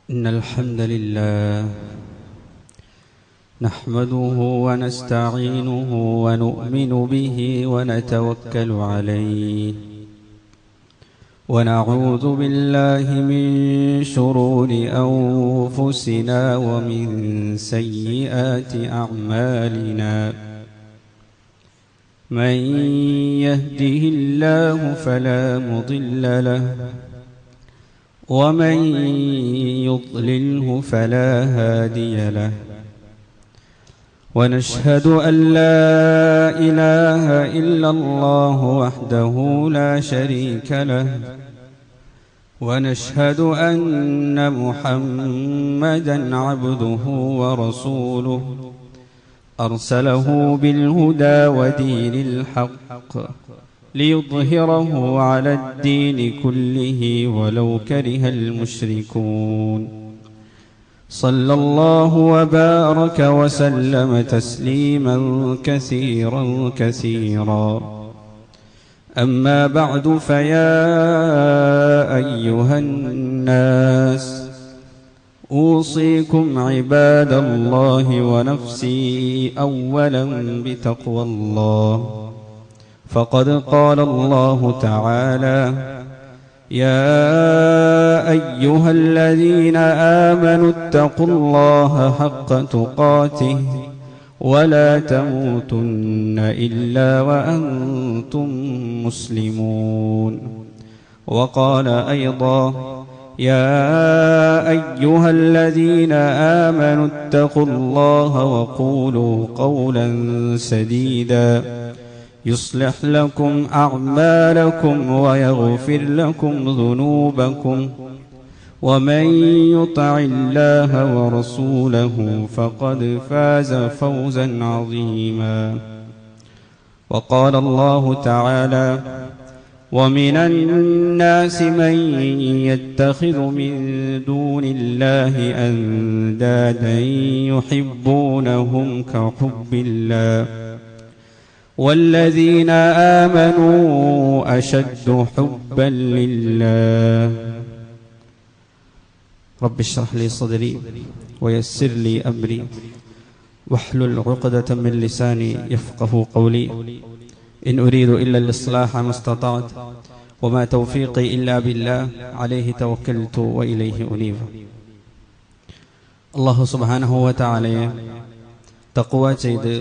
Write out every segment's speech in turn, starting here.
إن الحمد لله نحمده ونستعينه ونؤمن به ونتوكل عليه ونعوذ بالله من شرور أنفسنا ومن سيئات أعمالنا من يهده الله فلا مضل له ومن يضلله فلا هادي له ونشهد أن لا إله إلا الله وحده لا شريك له ونشهد أن محمدا عبده ورسوله أرسله بالهدى ودين الحق ليظهره على الدين كله ولو كره المشركون صلى الله وبارك وسلم تسليما كثيرا كثيرا أما بعد فيا أيها الناس أوصيكم عباد الله ونفسي أولا بتقوى الله فقد قال الله تعالى يا أيها الذين آمنوا اتقوا الله حق تقاته ولا تموتن إلا وأنتم مسلمون وقال أيضا يا أيها الذين آمنوا اتقوا الله وقولوا قولا سديدا يصلح لكم أعمالكم ويغفر لكم ذنوبكم ومن يطع الله ورسوله فقد فاز فوزا عظيما وقال الله تعالى ومن الناس من يتخذ من دون الله أندادا يحبونهم كحب الله والذين آمنوا أشد حبا لله رب اشرح لي صدري ويسر لي أمري واحلل عقدة من لساني يفقه قولي إن أريد إلا الإصلاح ما استطعت وما توفيقي إلا بالله عليه توكلت وإليه أنيب الله سبحانه وتعالى തഖ്വ ചെയ്ത്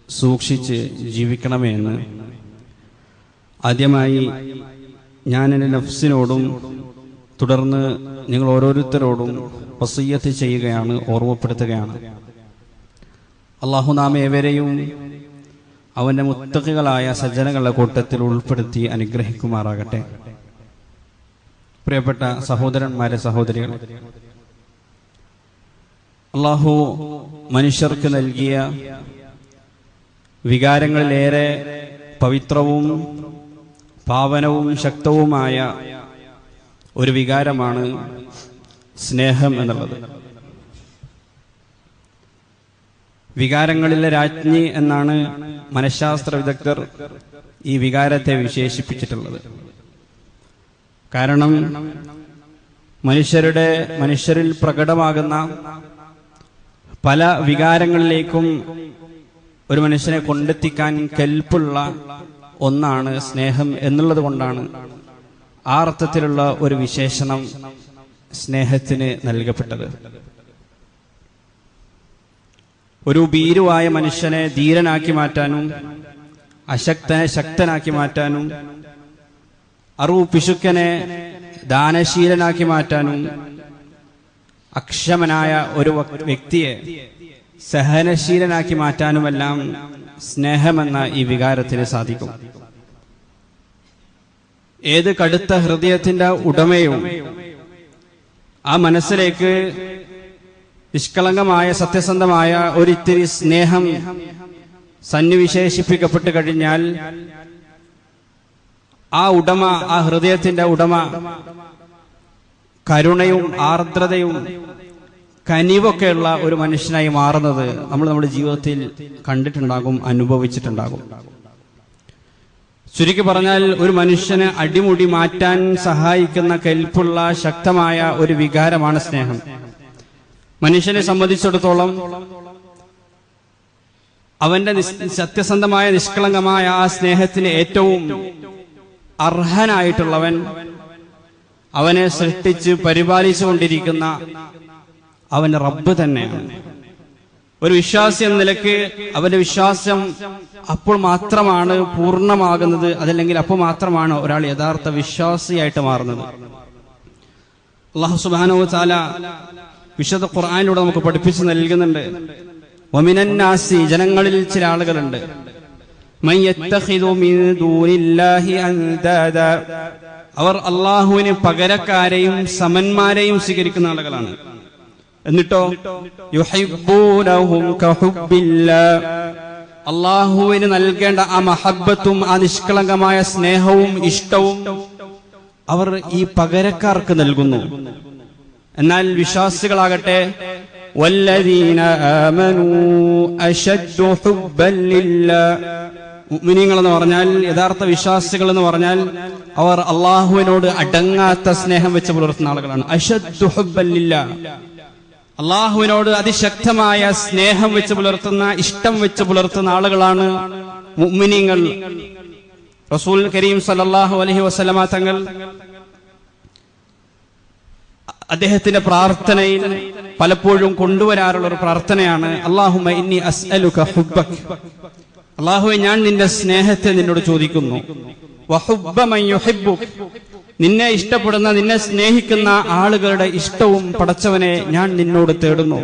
സൂക്ഷിച്ച് ജീവിക്കണമെന്ന് ആദ്യമായി ഞാൻ എൻ്റെ നഫ്സിനോടും തുടർന്ന് നിങ്ങൾ ഓരോരുത്തരോടും വസിയ്യത്ത് ചെയ്യുകയാണ്, ഓർമ്മപ്പെടുത്തുകയാണ്. അല്ലാഹു നാം ഏവരെയും അവൻ്റെ മുത്തഖികളായ സജ്ജനങ്ങളുടെ കൂട്ടത്തിൽ ഉൾപ്പെടുത്തി അനുഗ്രഹിക്കുമാറാകട്ടെ. പ്രിയപ്പെട്ട സഹോദരന്മാരെ, സഹോദരികളെ, അല്ലാഹു മനുഷ്യർക്ക് നൽകിയ വികാരങ്ങളിലേറെ പവിത്രവും പാവനവും ശക്തവുമായ ഒരു വികാരമാണ് സ്നേഹം എന്നുള്ളത്. വികാരങ്ങളിലെ രാജ്ഞി എന്നാണ് മനഃശാസ്ത്ര വിദഗ്ധർ ഈ വികാരത്തെ വിശേഷിപ്പിച്ചിട്ടുള്ളത്. കാരണം മനുഷ്യരിൽ പ്രകടമാകുന്ന പല വികാരങ്ങളിലേക്കും ഒരു മനുഷ്യനെ കൊണ്ടെത്തിക്കാൻ കെൽപ്പുള്ള ഒന്നാണ് സ്നേഹം എന്നുള്ളത് കൊണ്ടാണ് ആ അർത്ഥത്തിലുള്ള ഒരു വിശേഷണം സ്നേഹത്തിന് നൽകപ്പെട്ടത്. ഒരു ഭീരുവായ മനുഷ്യനെ ധീരനാക്കി മാറ്റാനും അശക്തനെ ശക്തനാക്കി മാറ്റാനും പിശുക്കനെ ദാനശീലനാക്കി മാറ്റാനും അക്ഷമനായ ഒരു വ്യക്തിയെ സഹനശീലനാക്കി മാറ്റാനുമെല്ലാം സ്നേഹമെന്ന ഈ വികാരത്തിന് സാധിക്കും. ഏത് കടുത്ത ഹൃദയത്തിന്റെ ഉടമയും ആ മനസ്സിലേക്ക് നിഷ്കളങ്കമായ സത്യസന്ധമായ ഒരിത്തിരി സ്നേഹം സന്നിവിശേഷിപ്പിക്കപ്പെട്ട് കഴിഞ്ഞാൽ ആ ഹൃദയത്തിന്റെ ഉടമ കരുണയും ആർദ്രതയും കനിവൊക്കെയുള്ള ഒരു മനുഷ്യനായി മാറുന്നത് നമ്മൾ നമ്മുടെ ജീവിതത്തിൽ കണ്ടിട്ടുണ്ടാകും, അനുഭവിച്ചിട്ടുണ്ടാകും. ചുരുക്കി പറഞ്ഞാൽ ഒരു മനുഷ്യന് അടിമുടി മാറ്റാൻ സഹായിക്കുന്ന കെൽപ്പുള്ള ശക്തമായ ഒരു വികാരമാണ് സ്നേഹം. മനുഷ്യനെ സംബന്ധിച്ചിടത്തോളം അവന്റെ സത്യസന്ധമായ നിഷ്കളങ്കമായ ആ സ്നേഹത്തിന് ഏറ്റവും അർഹനായിട്ടുള്ളവൻ അവനെ സൃഷ്ടിച്ച് പരിപാലിച്ചുകൊണ്ടിരിക്കുന്ന അവന്റെ റബ്ബ് തന്നെയാണ്. ഒരു വിശ്വാസി എന്ന നിലയ്ക്ക് അവന്റെ വിശ്വാസം അപ്പോൾ മാത്രമാണ് പൂർണ്ണമാകുന്നത്, അതല്ലെങ്കിൽ അപ്പോൾ മാത്രമാണ് ഒരാൾ യഥാർത്ഥ വിശ്വാസിയായിട്ട് മാറുന്നത്. അല്ലാഹു സുബ്ഹാനഹു വ തആല വിശുദ്ധ ഖുർആനിലൂടെ നമുക്ക് പഠിപ്പിച്ചു നൽകുന്നുണ്ട്. വമിനന്നാസി, ജനങ്ങളിൽ ചില ആളുകളുണ്ട്, മൻ യത്തഖിദു മിൻ ദൂനില്ലാഹി അൻദാദ, അവർ അല്ലാഹുവിന് പകരക്കാരെയും സമന്മാരെയും സ്വീകരിക്കുന്ന ആളുകളാണ്. എന്നിട്ടോ യുഹിബ്ബൂനഹും കഹുബ്ബില്ലാഹ്, അല്ലാഹുവിന് നൽകേണ്ട ആ മഹബ്ബത്തും ആ നിഷ്കളങ്കമായ സ്നേഹവും ഇഷ്ടവും അവർ ഈ പകരക്കാർക്ക് നൽകുന്നു. എന്നാൽ വിശ്വാസികളാകട്ടെ വല്ലദീന ആമനൂ അശദ്ദു ഹുബ്ബൻ ലില്ലാഹ്, മുഅ്മിനീങ്ങൾ എന്ന് പറഞ്ഞാൽ, യഥാർത്ഥ വിശ്വാസികൾ എന്ന് പറഞ്ഞാൽ അവർ അല്ലാഹുവിനോട് അടങ്ങാത്ത സ്നേഹം വെച്ച് പുലർത്തുന്ന ആളുകളാണ്. അശദ്ദു ഹുബ്ബൻ ലില്ലാഹ്, അള്ളാഹുവിനോട് അതിശക്തമായ സ്നേഹം വെച്ച് പുലർത്തുന്ന, ഇഷ്ടം വെച്ച് പുലർത്തുന്ന ആളുകളാണ് മുഅ്മിനീങ്ങൾ. റസൂൽ കരീം സല്ലല്ലാഹു അലൈഹി വസല്ലമ തങ്ങൾ അദ്ദേഹത്തിന്റെ പ്രാർത്ഥനയിൽ പലപ്പോഴും കൊണ്ടുവരാറുള്ള ഒരു പ്രാർത്ഥനയാണ് അല്ലാഹുമ്മ ഇന്നി അസ്അലുക ഹുബ്ബക, അല്ലാഹുവേ ഞാൻ നിന്റെ സ്നേഹത്തെ നിന്നോട് ചോദിക്കുന്നു. വഹുബ്ബ മൻ യുഹിബ്ബുക, നിന്നെ ഇഷ്ടപ്പെടുന്ന, നിന്നെ സ്നേഹിക്കുന്ന ആളുകളുടെ ഇഷ്ടവും പടച്ചവനെ ഞാൻ നിന്നോട് തേടുന്നു.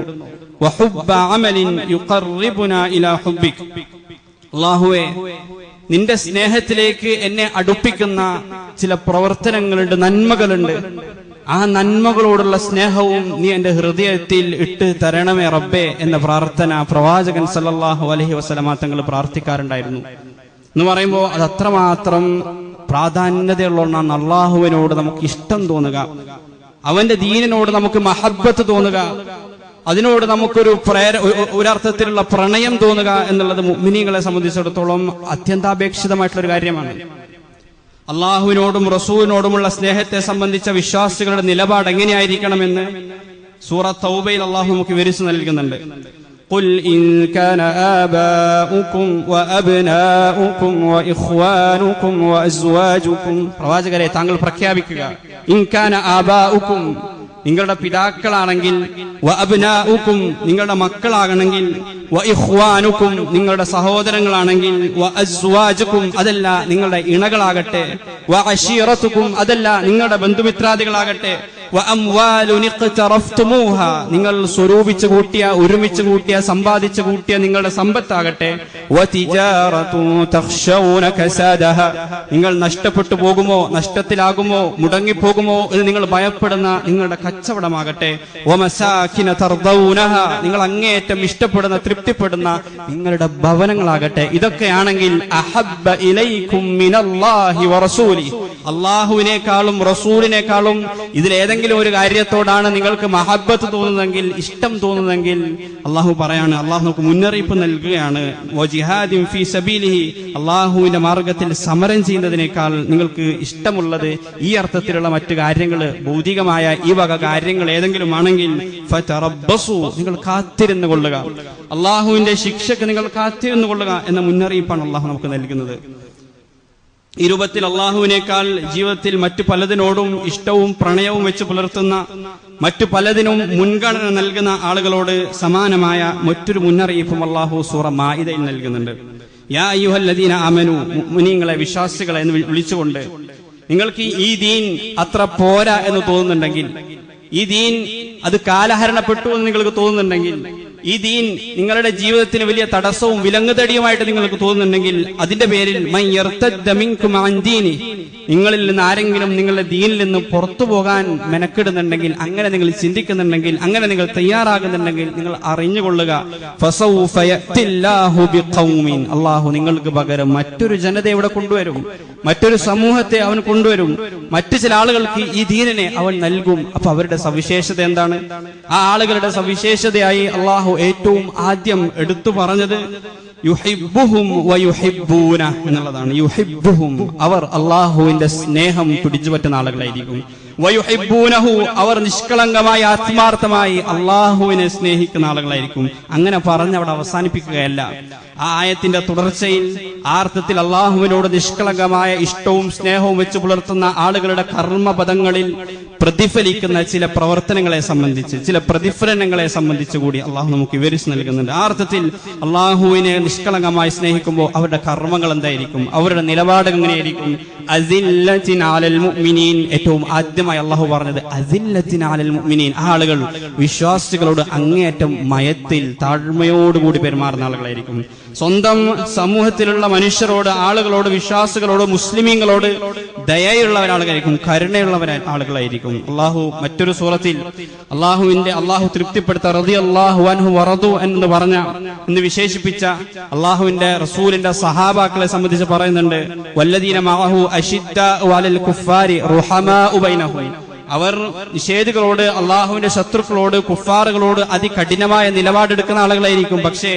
വഹുബ്ബ അമലിൻ യുഖർറിബുനാ ഇലാ ഹുബ്ബിക, അല്ലാഹുവേ നിന്റെ സ്നേഹത്തിലേക്ക് എന്നെ അടുപ്പിക്കുന്ന ചില പ്രവർത്തനങ്ങളുണ്ട്, നന്മകളുണ്ട്. ആ നന്മകളോടുള്ള സ്നേഹവും നീ എന്റെ ഹൃദയത്തിൽ ഇട്ട് തരണമേ റബ്ബേ എന്ന പ്രാർത്ഥന പ്രവാചകൻ സല്ലല്ലാഹു അലൈഹി വസല്ലമ തങ്ങൾ പ്രാർത്ഥിക്കാറുണ്ടായിരുന്നു. എന്ന് പറയുമ്പോൾ അത് അത്രമാത്രം പ്രാധാന്യതയുള്ള ഒന്നാണ്. അള്ളാഹുവിനോട് നമുക്ക് ഇഷ്ടം തോന്നുക, അവന്റെ ദീനിനോട് നമുക്ക് മഹബ്ബത്ത് തോന്നുക, അതിനോട് നമുക്കൊരു ഒരർത്ഥത്തിലുള്ള പ്രണയം തോന്നുക എന്നുള്ളത് മുഅ്മിനീങ്ങളെ സംബന്ധിച്ചിടത്തോളം അത്യന്താപേക്ഷിതമായിട്ടുള്ള ഒരു കാര്യമാണ്. അള്ളാഹുവിനോടും റസൂലിനോടുമുള്ള സ്നേഹത്തെ സംബന്ധിച്ച വിശ്വാസികളുടെ നിലപാട് എങ്ങനെയായിരിക്കണമെന്ന് സൂറത്ത് തൗബയിൽ അള്ളാഹു നമുക്ക് വിവരിച്ചു നൽകുന്നുണ്ട്. قل إن كان آباؤكم وأبناؤكم وإخوانكم وأزواجكم, പ്രവാചകരെ താങ്കൾ പ്രഖ്യാപിക്കുക, ഇൻ കാന ആബാഉക്കും, നിങ്ങളുടെ പിതാക്കളാണെങ്കിൽ, വ അബ്നാഉക്കും, നിങ്ങളുടെ മക്കളാകണമെങ്കിൽ, വ ഇഖ്വാനുക്കും, നിങ്ങളുടെ സഹോദരങ്ങളാണെങ്കിൽ, വ അസ്വാജുക്കും, അതല്ല നിങ്ങളുടെ ഇണകളാകട്ടെ, വ അശീറത്തുക്കും, അതല്ല നിങ്ങളുടെ ബന്ധുമിത്രാദികളാകട്ടെ, വ അംവാലുൻ ഇഖ്തറഫ്തുമൂഹ, നിങ്ങൾ സ്വരൂപിച്ചു കൂട്ടിയ, ഒരുമിച്ച് കൂട്ടിയ, സമ്പാദിച്ചു കൂട്ടിയ നിങ്ങളുടെ സമ്പത്താകട്ടെ, വ തിജാറതു തഖ്ശൗന കസാദഹ, നിങ്ങൾ നഷ്ടപ്പെട്ടു പോകുമോ, നഷ്ടത്തിലാകുമോ, മുടങ്ങിപ്പോകുമോ എന്ന് നിങ്ങൾ ഭയപ്പെടുന്ന നിങ്ങളുടെ കച്ചവടമാകട്ടെ, വ മസാകിന തർദൗനഹ, നിങ്ങൾ അങ്ങേയറ്റം ഇഷ്ടപ്പെടുന്ന, തൃപ്തിപ്പെടുന്ന നിങ്ങളുടെ ഭവനങ്ങളാകട്ടെ, ഇതൊക്കെയാണെങ്കിൽ അഹബ്ബ ഇലൈക്കും മിനല്ലാഹി വറസൂലി, അല്ലാഹുവിനേക്കാളും റസൂലിനേക്കാളും ഇതിലേതെങ്കിലും ഒരു കാര്യത്തോടാണ് നിങ്ങൾക്ക് മഹബ്ബത്ത് തോന്നുന്നതെങ്കിൽ, ഇഷ്ടം തോന്നുന്നതെങ്കിൽ, അള്ളാഹു പറയാണ്, അള്ളാഹു നമുക്ക് മുന്നറിയിപ്പ് നൽകുകയാണ്, വജിഹാദിൻ ഫീ സബീലിഹി, അള്ളാഹുവിന്റെ മാർഗത്തിൽ സമരം ചെയ്യുന്നതിനേക്കാൾ നിങ്ങൾക്ക് ഇഷ്ടമുള്ളത് ഈ അർത്ഥത്തിലുള്ള മറ്റു കാര്യങ്ങൾ, ഭൗതികമായ ഈ വക കാര്യങ്ങൾ ഏതെങ്കിലും ആണെങ്കിൽ ഫതറബ്ബസു, നിങ്ങൾ കാത്തിരുന്നു കൊള്ളുക, അള്ളാഹുവിന്റെ ശിക്ഷക്ക് നിങ്ങൾ കാത്തിരുന്നു കൊള്ളുക എന്ന മുന്നറിയിപ്പാണ് അള്ളാഹു നമുക്ക് നൽകുന്നത്. ഈ രൂപത്തിൽ അള്ളാഹുവിനേക്കാൾ ജീവിതത്തിൽ മറ്റു പലതിനോടും ഇഷ്ടവും പ്രണയവും വെച്ച് പുലർത്തുന്ന, മറ്റു പലതിനും മുൻഗണന നൽകുന്ന ആളുകളോട് സമാനമായ മറ്റൊരു മുന്നറിയിപ്പും അള്ളാഹു സൂറ മാഇദയിൽ നൽകുന്നുണ്ട്. യാ അയ്യുഹല്ലദീന ആമനു, മുഅ്മിനീങ്ങളെ, വിശ്വാസികളെ എന്ന് വിളിച്ചുകൊണ്ട്, നിങ്ങൾക്ക് ഈ ദീൻ അത്ര പോരാ എന്ന് തോന്നുന്നുണ്ടെങ്കിൽ, ഈ ദീൻ അത് കാലഹരണപ്പെട്ടു എന്ന് നിങ്ങൾക്ക് തോന്നുന്നുണ്ടെങ്കിൽ, ഈ ദീൻ നിങ്ങളുടെ ജീവിതത്തിന് വലിയ തടസ്സവും വിലങ്ങുതടിയുമായിട്ട് നിങ്ങൾക്ക് തോന്നുന്നുണ്ടെങ്കിൽ, അതിന്റെ പേരിൽ മൻ യർതദ്ദ മിൻകും അൻ ദീനി, നിങ്ങളിൽ നിന്ന് ആരെങ്കിലും നിങ്ങളുടെ ദീനിൽ നിന്ന് പുറത്തു പോകാൻ മെനക്കെടുന്നുണ്ടെങ്കിൽ, അങ്ങനെ നിങ്ങൾ ചിന്തിക്കുന്നുണ്ടെങ്കിൽ, അങ്ങനെ നിങ്ങൾ തയ്യാറാകുന്നുണ്ടെങ്കിൽ, നിങ്ങൾ അറിഞ്ഞുകൊള്ളുക, ഫസൗഫ യഅതില്ലാഹു ബിഖൗമിൻ, അല്ലാഹു നിങ്ങൾക്ക് പകരം മറ്റൊരു ജനതയെ ഇവിടെ കൊണ്ടുവരും, മറ്റൊരു സമൂഹത്തെ അവൻ കൊണ്ടുവരും, മറ്റു ചില ആളുകൾക്ക് ഈ ദീനിനെ അവൻ നൽകും. അപ്പൊ അവരുടെ സവിശേഷത എന്താണ്? ആ ആളുകളുടെ സവിശേഷതയായി അള്ളാഹു ഏറ്റവും ആദ്യം എടുത്തു പറഞ്ഞത് യുഹിബ്ബുഹും വയുഹിബ്ബൂന എന്നുള്ളതാണ്. യുഹിബ്ബുഹും, അവർ അള്ളാഹുവിന്റെ സ്നേഹം പിടിച്ചുപറ്റുന്ന ആളുകളായിരിക്കും. വയുഹിബ്ബൂനഹു, അവർ നിഷ്കളങ്കമായി ആത്മാർത്ഥമായി അള്ളാഹുവിനെ സ്നേഹിക്കുന്ന ആളുകളായിരിക്കും. അങ്ങനെ പറഞ്ഞ് അവിടെ അവസാനിപ്പിക്കുകയല്ല. ആ ആയത്തിന്റെ തുടർച്ചയിൽ ആ അർത്ഥത്തിൽ അള്ളാഹുവിനോട് നിഷ്കളങ്കമായ ഇഷ്ടവും സ്നേഹവും വെച്ച് പുലർത്തുന്ന ആളുകളുടെ കർമ്മപദങ്ങളിൽ പ്രതിഫലിക്കുന്ന ചില പ്രവർത്തനങ്ങളെ സംബന്ധിച്ച്, ചില പ്രതിഫലനങ്ങളെ സംബന്ധിച്ച് കൂടി അള്ളാഹു നമുക്ക് വിവരിച്ചു നൽകുന്നുണ്ട്. ആ അർത്ഥത്തിൽ അള്ളാഹുവിനെ നിഷ്കളങ്കമായി സ്നേഹിക്കുമ്പോൾ അവരുടെ കർമ്മങ്ങൾ എന്തായിരിക്കും, അവരുടെ നിലപാട് എങ്ങനെയായിരിക്കും? അസില്ലത്തിൻ അലൽ മുഅ്മിനീൻ, ഏറ്റവും ആദ്യമായി അള്ളാഹു പറഞ്ഞത് അസില്ലത്തിൻ അലൽ മുഅ്മിനീൻ, ആളുകൾ വിശ്വാസികളോട് അങ്ങേയറ്റം മയത്തിൽ താഴ്മയോടുകൂടി പെരുമാറുന്ന ആളുകളായിരിക്കും. സ്വന്തം സമൂഹത്തിലുള്ള മനുഷ്യരോട്, ആളുകളോട്, വിശ്വാസികളോട്, മുസ്ലിമീങ്ങളോട് ദയയുള്ള ആളുകളായിരിക്കും, കരുണയുള്ള ആളുകളായിരിക്കും. അള്ളാഹു മറ്റൊരു സൂറത്തിൽ അള്ളാഹു തൃപ്തിപ്പെടുത്ത റളിയല്ലാഹു അൻഹു വറദു എന്ന് പറഞ്ഞ, എന്ന് വിശേഷിപ്പിച്ച അള്ളാഹുവിന്റെ റസൂലിന്റെ സഹാബാക്കളെ സംബന്ധിച്ച് പറയുന്നുണ്ട്. വല്ലദീന മഅഹു അശിദ്ദാഉ അലൽ കുഫാരി റുഹമാഉ ബൈനഹും, അവർ നിഷേധികളോട്, അള്ളാഹുവിന്റെ ശത്രുക്കളോട്, കുഫാറുകളോട് അതികഠിനമായ നിലപാടെടുക്കുന്ന ആളുകളായിരിക്കും. പക്ഷേ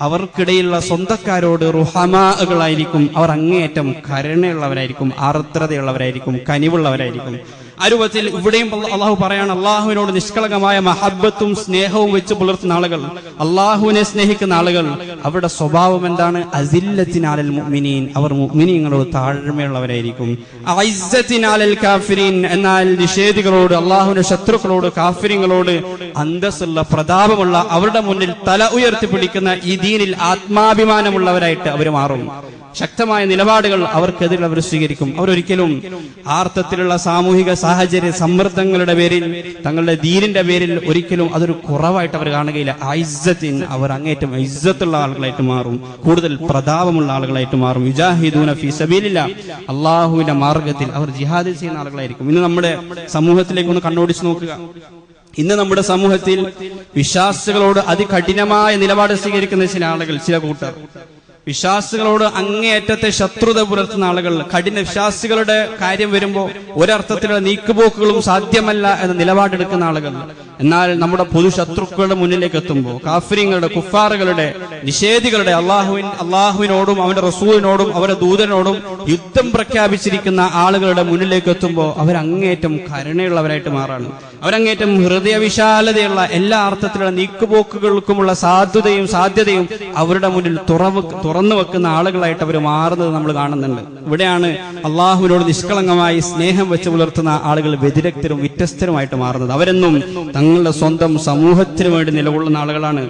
അവർക്കിടയിലുള്ള സ്വന്തക്കാരോട് റുഹമാകളായിരിക്കും. അവർ അങ്ങേയറ്റം കരുണയുള്ളവരായിരിക്കും, ആർദ്രതയുള്ളവരായിരിക്കും, കനിവുള്ളവരായിരിക്കും. ആ രൂപത്തിൽ ഇവിടെയും അള്ളാഹു പറയാണ്, അള്ളാഹുവിനോട് നിഷ്കളങ്കമായ മഹബ്ബത്തും സ്നേഹവും വെച്ച് പുലർത്തുന്ന ആളുകൾ, അള്ളാഹുവിനെ സ്നേഹിക്കുന്ന ആളുകൾ, അവരുടെ സ്വഭാവം എന്താണ്? അസില്ലത്തിൻ അലൽ മുഅ്മിനീൻ, അവർ മുഅ്മിനീങ്ങളോട് താഴ്മയുള്ളവരായിരിക്കും. അഇസ്സത്തിൻ അലൽ കാഫിരീൻ, എന്നാൽ നിഷേധികളോട്, അള്ളാഹുവിന്റെ ശത്രുക്കളോട്, കാഫിരിങ്ങളോട് അന്തസ്സുള്ള, പ്രതാപമുള്ള, അവരുടെ മുന്നിൽ തല ഉയർത്തിപ്പിടിക്കുന്ന ഈ ദീനിൽ ആത്മാഭിമാനമുള്ളവരായിട്ട് അവർ മാറും. ശക്തമായ നിലപാടുകൾ അവർക്കെതിരെ അവർ സ്വീകരിക്കും. അവരൊരിക്കലും ആർത്ഥത്തിലുള്ള സാമൂഹിക സാഹചര്യ സമ്മർദ്ദങ്ങളുടെ പേരിൽ, തങ്ങളുടെ ദീനിന്റെ പേരിൽ ഒരിക്കലും അതൊരു കുറവായിട്ട് അവർ കാണുകയില്ല. ഐസ്സത്തിൻ, അവർ അങ്ങേറ്റം ഇസ്സത്തുള്ള ആളുകളായിട്ട് മാറും, കൂടുതൽ പ്രതാപമുള്ള ആളുകളായിട്ട് മാറും. യുജാഹിദൂന ഫീ സബീലില്ലാ, അള്ളാഹുവിന്റെ മാർഗത്തിൽ അവർ ജിഹാദ് ചെയ്യുന്ന ആളുകളായിരിക്കും. ഇന്ന് നമ്മുടെ സമൂഹത്തിലേക്ക് ഒന്ന് കണ്ണോടിച്ച് നോക്കുക. ഇന്ന് നമ്മുടെ സമൂഹത്തിൽ വിശ്വാസികളോട് അതികഠിനമായ നിലപാട് സ്വീകരിക്കുന്ന ചില ആളുകൾ, ചില കൂട്ടർ, വിശ്വാസികളോട് അങ്ങേയറ്റത്തെ ശത്രുത പുലർത്തുന്ന ആളുകൾ, കഠിന വിശ്വാസികളുടെ കാര്യം വരുമ്പോൾ ഒരർത്ഥത്തിലുള്ള നീക്കുപോക്കുകളും സാധ്യമല്ല എന്ന നിലപാടെടുക്കുന്ന ആളുകൾ. എന്നാൽ നമ്മുടെ പൊതു ശത്രുക്കളുടെ മുന്നിലേക്ക് എത്തുമ്പോൾ, കാഫിരിങ്ങളുടെ, കുഫാറുകളുടെ, നിഷേധികളുടെ, അള്ളാഹുവിനോടും അവന്റെ റസൂലിനോടും അവരുടെ ദൂതനോടും യുദ്ധം പ്രഖ്യാപിച്ചിരിക്കുന്ന ആളുകളുടെ മുന്നിലേക്ക് എത്തുമ്പോൾ അവരങ്ങേറ്റം കരുണയുള്ളവരായിട്ട് മാറാണ്. അവരങ്ങേറ്റം ഹൃദയവിശാലതയുള്ള, എല്ലാ അർത്ഥത്തിലുള്ള നീക്കുപോക്കുകൾക്കുമുള്ള സാധ്യതയും അവരുടെ മുന്നിൽ തുറന്നു വെക്കുന്ന ആളുകളായിട്ട് അവർ മാറുന്നത് നമ്മൾ കാണുന്നുണ്ട്. ഇവിടെയാണ് അള്ളാഹുവിനോട് നിഷ്കളങ്കമായി സ്നേഹം വെച്ച് പുലർത്തുന്ന ആളുകൾ വ്യതിരക്തരും വ്യത്യസ്തരുമായിട്ട് മാറുന്നത്. അവരെന്നും തങ്ങളുടെ സ്വന്തം സമൂഹത്തിന് വേണ്ടി നിലകൊള്ളുന്ന ആളുകളാണ്.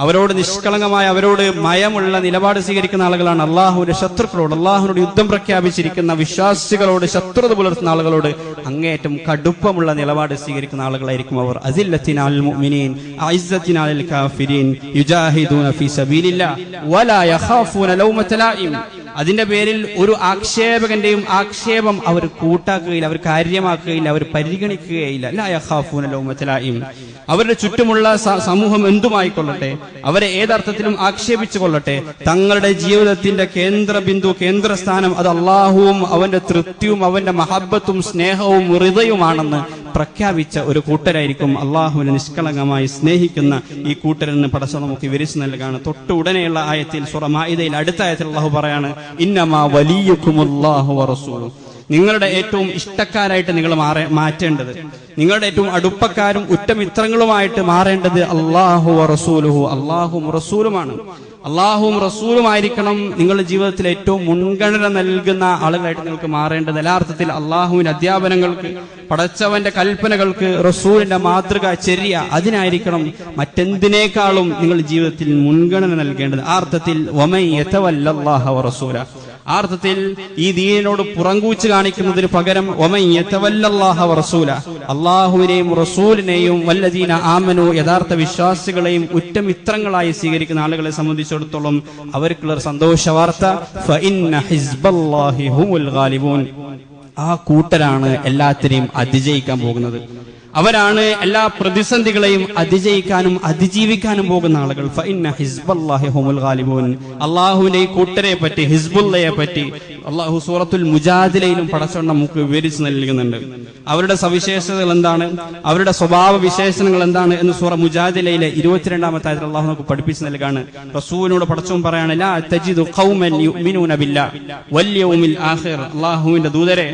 അവരോട് നിഷ്കളങ്കമായ, അവരോട് മയമുള്ള നിലപാട് സ്വീകരിക്കുന്ന ആളുകളാണ്. അള്ളാഹുവിന്റെ ശത്രുക്കളോട്, അള്ളാഹുവിനോട് യുദ്ധം പ്രഖ്യാപിച്ചിരിക്കുന്ന വിശ്വാസികളോട് ശത്രുത പുലർത്തുന്ന ആളുകളോട് അങ്ങേയറ്റം കടുപ്പമുള്ള നിലപാട് സ്വീകരിക്കുന്ന ആളുകളായിരിക്കും അവർ. അസില്ലത്തിൻ അലൽ മുഅ്മിനീൻ അഇസ്സത്തിൻ അലൽ കാഫിരീൻ യുജാഹിദൂന ഫീ സബീലില്ലാ വലാ യഖാഫൂന ലൗമത ലായിം. അതിന്റെ പേരിൽ ഒരു ആക്ഷേപകന്റെയും ആക്ഷേപം അവർ കൂട്ടാക്കുകയില്ല, അവർ കാര്യമാക്കുകയില്ല, അവർ പരിഗണിക്കുകയില്ല. ലാ യഖാഫൂന ലൗമത ലായിം. അവരുടെ ചുറ്റുമുള്ള സമൂഹം എന്തുമായിക്കൊള്ളട്ടെ, അവരെ ഏതർത്ഥത്തിലും ആക്ഷേപിച്ചു കൊള്ളട്ടെ, തങ്ങളുടെ ജീവിതത്തിന്റെ കേന്ദ്രബിന്ദു, കേന്ദ്രസ്ഥാനം അത് അള്ളാഹുവും അവന്റെ തൃപ്തിയും അവന്റെ മഹബ്ബത്തും സ്നേഹവും ഹൃദയവുമാണെന്ന് പ്രഖ്യാപിച്ച ഒരു കൂട്ടരായിരിക്കും അള്ളാഹുവിനെ നിഷ്കളങ്കമായി സ്നേഹിക്കുന്ന ഈ കൂട്ടരെന്ന് പടച്ച നമുക്ക് വിവരിച്ചു നൽകുകയാണ്. തൊട്ട് ഉടനെയുള്ള ആയത്തിൽ, സൂറ മാഇദയിൽ അടുത്ത ആയത്തിൽ അള്ളാഹു പറയാണ്, ഇന്നമാ വലിയുക്കുമുല്ലാഹു വറസൂലുഹു, നിങ്ങളുടെ ഏറ്റവും ഇഷ്ടക്കാരായിട്ട് നിങ്ങൾ മാറ്റേണ്ടത്, നിങ്ങളുടെ ഏറ്റവും അടുപ്പക്കാരും ഉറ്റമിത്രങ്ങളുമായിട്ട് മാറേണ്ടത് അല്ലാഹു റസൂലുഹു, അല്ലാഹും റസൂലുമാണ്. അല്ലാഹുവും റസൂലുമായിരിക്കണം നിങ്ങളുടെ ജീവിതത്തിൽ ഏറ്റവും മുൻഗണന നൽകുന്ന ആളുകളായിട്ട് നിങ്ങൾക്ക് മാറേണ്ടത്. യഥാർത്ഥത്തിൽ അള്ളാഹുവിന്റെ അധ്യാപനങ്ങൾക്ക്, പടച്ചവന്റെ കൽപ്പനകൾക്ക്, റസൂലിന്റെ മാതൃക, ചര്യ, അതിനായിരിക്കണം മറ്റെന്തിനേക്കാളും നിങ്ങൾ ജീവിതത്തിൽ മുൻഗണന നൽകേണ്ടത്. ആ അർത്ഥത്തിൽ വമൻ യതവല്ലല്ലാഹ വറസൂല, ആ അർത്ഥത്തിൽ ഈ ദീനിനോട് പുറംകൂച്ച് കാണിക്കുന്നതിന് പകരം വമൻ യതവല്ലല്ലാഹ വറസൂല, അള്ളാഹുവിനെയും റസൂലിനെയും വല്ലദീന ആമനു, യഥാർത്ഥ വിശ്വാസികളെയും ഉറ്റമിത്രങ്ങളായി സ്വീകരിക്കുന്ന ആളുകളെ സംബന്ധിച്ചിടത്തോളം അവർക്കുള്ള സന്തോഷ വാർത്ത, ഫഇന്ന ഹിസ്ബല്ലാഹി ഹുമുൽ ഗാലിബൂൻ, ആ കൂട്ടരാണ് എല്ലാത്തിനെയും അതിജയിക്കാൻ പോകുന്നത്. അവരാണ് എല്ലാ പ്രതിസന്ധികളെയും അതിജയിക്കാനും അതിജീവിക്കാനും പോകുന്ന ആളുകൾ. ഫഇന്ന ഹിസ്ബല്ലാഹി ഹുമുൽ ഗാലിബൂൻ. അല്ലാഹുവിന്റെ ഈ കൂട്ടരെ പറ്റി, ഹിസ്ബുള്ളയെ പറ്റി അല്ലാഹു സൂറത്തുൽ മുജാദിലയിലും പടച്ചവൻ നമുക്ക് വിവരിച്ചു നൽകുന്നുണ്ട്. അവരുടെ സവിശേഷതകൾ എന്താണ്, അവരുടെ സ്വഭാവ വിശേഷണങ്ങൾ എന്താണ് എന്ന് സൂറ മുജാദിലയിലെ 22-ാമത്തെ ആയത്തിൽ അല്ലാഹു നമുക്ക് പഠിപ്പിച്ചു നൽകാണ്. റസൂലിനോട് പടച്ചവൻ പറയാണ്, ലാ തജിദു ഖൗമൻ യുഅ്മിനൂന ബില്ലാഹി വൽ യൗമിൽ ആഖിർ. അല്ലാഹുവിന്റെ ദൂതരെ,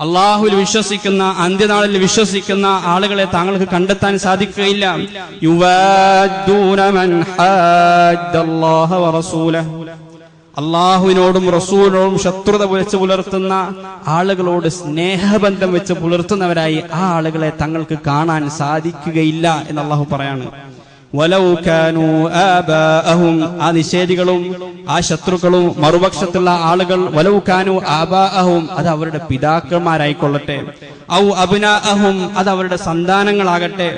അള്ളാഹുവിൽ വിശ്വസിക്കുന്ന, അന്ത്യനാളിൽ വിശ്വസിക്കുന്ന ആളുകളെ താങ്കൾക്ക് കണ്ടെത്താൻ സാധിക്കുകയില്ല. യുവാദ്ദൂന മൻ ഹാദ്ദല്ലാഹ വറസൂലഹു. അള്ളാഹുവിനോടും റസൂലിനോടും ശത്രുത വെച്ച് പുലർത്തുന്ന ആളുകളോട് സ്നേഹബന്ധം വെച്ച് പുലർത്തുന്നവരായി ആ ആളുകളെ തങ്ങൾക്ക് കാണാൻ സാധിക്കുകയില്ല എന്ന് അള്ളാഹു പറയാണ്. വലൗ കാനൂ ആബാഅഹും. ആ നിഷേധികളും ആ ശത്രുക്കളും മറുപക്ഷത്തുള്ള ആളുകൾ വലൗ കാനൂ ആബാഅഹും, അത് അവരുടെ പിതാക്കന്മാരായിക്കൊള്ളട്ടെ, ഔ അബ്നാഅഹും, അത് അവരുടെ സന്താനങ്ങളാകട്ടെ,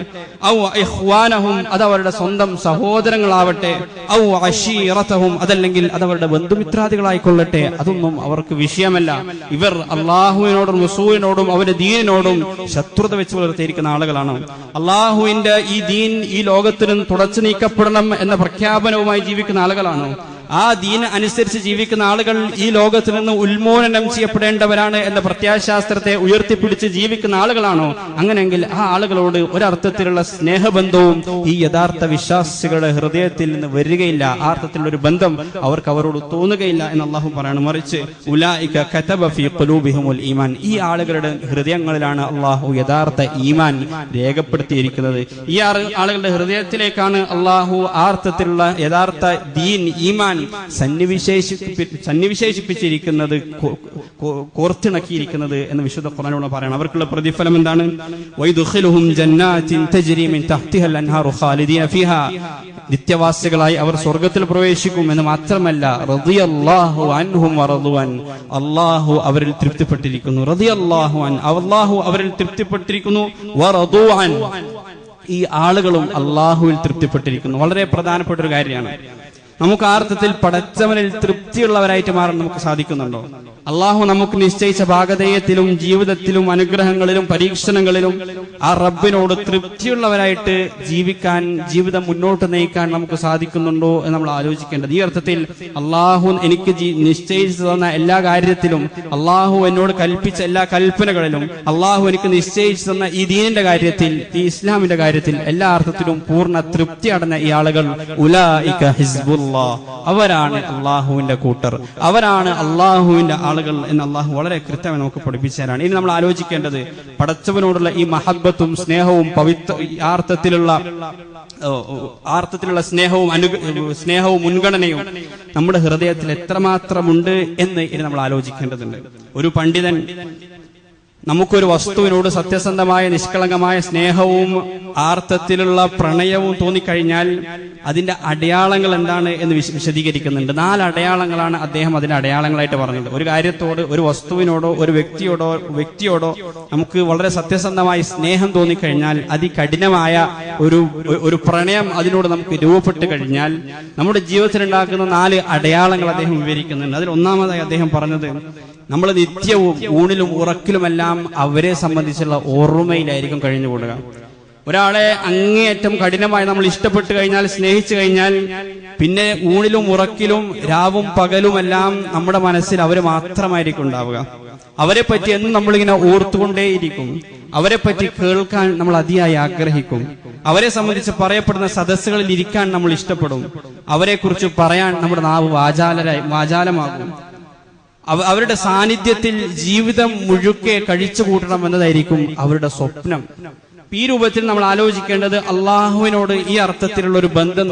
ഔ ഇഖ്വാനഹും, അത് അവരുടെ സ്വന്തം സഹോദരങ്ങളാവട്ടെ, ഔ അശീറതഹും, അതല്ലെങ്കിൽ അത് അവരുടെ ബന്ധുമിത്രാദികളായിക്കൊള്ളട്ടെ, അതൊന്നും അവർക്ക് വിഷയമല്ല. ഇവർ അള്ളാഹുവിനോടും റസൂലിനോടും അവരുടെ ദീനിനോടും ശത്രുത വെച്ച് പുലർത്തിയിരിക്കുന്ന ആളുകളാണ്. അള്ളാഹുവിന്റെ ഈ ദീൻ ഈ ലോകത്തിന് തുടച്ചു നീക്കപ്പെടണം എന്ന പ്രഖ്യാപനവുമായി ജീവിക്കുന്ന ആളുകളാണ്. ആ ദീൻ അനുസരിച്ച് ജീവിക്കുന്ന ആളുകൾ ഈ ലോകത്തിൽ നിന്ന് ഉന്മൂലനം ചെയ്യപ്പെടേണ്ടവരാണ് എന്ന പ്രത്യാശാസ്ത്രത്തെ ഉയർത്തിപ്പിടിച്ച് ജീവിക്കുന്ന ആളുകളാണോ? അങ്ങനെയെങ്കിൽ ആ ആളുകളോട് ഒരർത്ഥത്തിലുള്ള സ്നേഹബന്ധവും ഈ യഥാർത്ഥ വിശ്വാസികളുടെ ഹൃദയത്തിൽ നിന്ന് വരികയില്ല. ആ അർത്ഥത്തിലുള്ള ഒരു ബന്ധം അവർക്ക് അവരോട് തോന്നുകയില്ല എന്ന് അല്ലാഹു പറയാണ്. മറിച്ച് ഉലൈക കതബ ഫീ ഖുലൂബിഹിമുൽ ഈമാൻ. ഈ ആളുകളുടെ ഹൃദയങ്ങളിലാണ് അല്ലാഹു യഥാർത്ഥ ഈമാൻ രേഖപ്പെടുത്തിയിരിക്കുന്നത്. ഈ ആളുകളുടെ ഹൃദയത്തിലേക്കാണ് അല്ലാഹു ആ അർത്ഥത്തിലുള്ള യഥാർത്ഥ ദീൻ, ഈമാൻ സന്നിവിശേഷിപ്പിച്ചിരിക്കുന്നത്, കോർത്തിണക്കിയിരിക്കുന്നത് എന്ന് വിശുദ്ധ ഖുർആനിലൂടെ പറയണം. അവർക്കുള്ള പ്രതിഫലം എന്താണ്? വയദ്ഖിലുഹും ജന്നാത്തിൻ തജ്രി മിൻ തഹ്തിഹൽ അൻഹാറു ഖാലിദീന ഫീഹാ. നിത്യവാസികളായി അവർ സ്വർഗ്ഗത്തിൽ പ്രവേശിക്കും എന്ന് മാത്രമല്ല, റളിയല്ലാഹു അൻഹും വറദുഅൻ. അല്ലാഹു അവരിൽ തൃപ്തിപ്പെട്ടിരിക്കുന്നു. റളിയല്ലാഹു അൻ, അല്ലാഹു അവരിൽ തൃപ്തിപ്പെട്ടിരിക്കുന്നു. വറദുഅൻ, ഈ ആളുകളും അല്ലാഹുവിൽ തൃപ്തിപ്പെട്ടിരിക്കുന്നു. വളരെ പ്രധാനപ്പെട്ട ഒരു കാര്യമാണ്. നമുക്ക് ആ അർത്ഥത്തിൽ പടച്ചവനിൽ തൃപ്തിയുള്ളവരായിട്ട് മാറാൻ നമുക്ക് സാധിക്കുന്നുണ്ടോ? അള്ളാഹു നമുക്ക് നിശ്ചയിച്ച ഭാഗധേയത്തിലും ജീവിതത്തിലും അനുഗ്രഹങ്ങളിലും പരീക്ഷണങ്ങളിലും ആ റബ്ബിനോട് തൃപ്തിയുള്ളവരായിട്ട് ജീവിക്കാൻ, ജീവിതം മുന്നോട്ട് നയിക്കാൻ നമുക്ക് സാധിക്കുന്നുണ്ടോ എന്ന് നമ്മൾ ആലോചിക്കേണ്ടത്. ഈ അർത്ഥത്തിൽ അള്ളാഹു എനിക്ക് നിശ്ചയിച്ചു തന്ന എല്ലാ കാര്യത്തിലും, അള്ളാഹു എന്നോട് കൽപ്പിച്ച എല്ലാ കൽപ്പനകളിലും, അള്ളാഹു എനിക്ക് നിശ്ചയിച്ചു തന്ന ഈ ദീനിന്റെ കാര്യത്തിൽ, ഈ ഇസ്ലാമിന്റെ കാര്യത്തിൽ എല്ലാ അർത്ഥത്തിലും പൂർണ്ണ തൃപ്തി അടഞ്ഞ ഈ ആളുകൾ ഉലൈക ഹിസ്ബുല്ലാഹ്, അവരാണ് അള്ളാഹുവിന്റെ കൂട്ടർ, അവരാണ് അള്ളാഹുവിന്റെ ആളുകൾ എന്ന് അള്ളാഹു വളരെ കൃത്യമായി നമുക്ക് പഠിപ്പിച്ചു തരാണ്. ഇനി നമ്മൾ ആലോചിക്കേണ്ടത് പടച്ചവനോടുള്ള ഈ മഹബ്ബത്തും സ്നേഹവും ആർത്ഥത്തിലുള്ള സ്നേഹവും മുൻഗണനയും നമ്മുടെ ഹൃദയത്തിൽ എത്രമാത്രമുണ്ട് എന്ന് ഇനി നമ്മൾ ആലോചിക്കേണ്ടതുണ്ട്. ഒരു പണ്ഡിതൻ നമുക്കൊരു വസ്തുവിനോട് സത്യസന്ധമായ നിഷ്കളങ്കമായ സ്നേഹവും ആർത്ഥത്തിലുള്ള പ്രണയവും തോന്നിക്കഴിഞ്ഞാൽ അതിന്റെ അടയാളങ്ങൾ എന്താണ് എന്ന് വിശദീകരിക്കുന്നുണ്ട്. 4 അടയാളങ്ങളാണ് അദ്ദേഹം അതിന്റെ അടയാളങ്ങളായിട്ട് പറഞ്ഞത്. ഒരു കാര്യത്തോട്, ഒരു വസ്തുവിനോടോ, ഒരു വ്യക്തിയോടോ നമുക്ക് വളരെ സത്യസന്ധമായി സ്നേഹം തോന്നിക്കഴിഞ്ഞാൽ, അതികഠിനമായ ഒരു പ്രണയം അതിനോട് നമുക്ക് രൂപപ്പെട്ട് കഴിഞ്ഞാൽ നമ്മുടെ ജീവിതത്തിൽ ഉണ്ടാക്കുന്ന 4 അടയാളങ്ങൾ അദ്ദേഹം വിവരിക്കുന്നുണ്ട്. അതിൽ ഒന്നാമതായി അദ്ദേഹം പറഞ്ഞത്, നമ്മൾ നിത്യവും ഊണിലും ഉറക്കിലുമെല്ലാം അവരെ സംബന്ധിച്ചുള്ള ഓർമ്മയിലായിരിക്കും കഴിഞ്ഞുകൂടുക. ഒരാളെ അങ്ങേയറ്റം കഠിനമായി നമ്മൾ ഇഷ്ടപ്പെട്ടു കഴിഞ്ഞാൽ, സ്നേഹിച്ചു കഴിഞ്ഞാൽ, പിന്നെ ഊണിലും ഉറക്കിലും രാവും പകലുമെല്ലാം നമ്മുടെ മനസ്സിൽ അവര് മാത്രമായിരിക്കും ഉണ്ടാവുക. അവരെ പറ്റി എന്നും നമ്മളിങ്ങനെ ഓർത്തുകൊണ്ടേയിരിക്കും. അവരെ പറ്റി കേൾക്കാൻ നമ്മൾ അതിയായി ആഗ്രഹിക്കും. അവരെ സംബന്ധിച്ച് പറയപ്പെടുന്ന സദസ്സുകളിൽ ഇരിക്കാൻ നമ്മൾ ഇഷ്ടപ്പെടും. അവരെ കുറിച്ച് പറയാൻ നമ്മുടെ നാവ് വാചാലമാകും. അവരുടെ സാന്നിധ്യത്തിൽ ജീവിതം മുഴുക്കെ കഴിച്ചു കൂട്ടണം എന്നതായിരിക്കും അവരുടെ സ്വപ്നം. ഈ രൂപത്തിൽ നമ്മൾ ആലോചിക്കേണ്ടത്, അള്ളാഹുവിനോട് ഈ അർത്ഥത്തിലുള്ള ഒരു ബന്ധം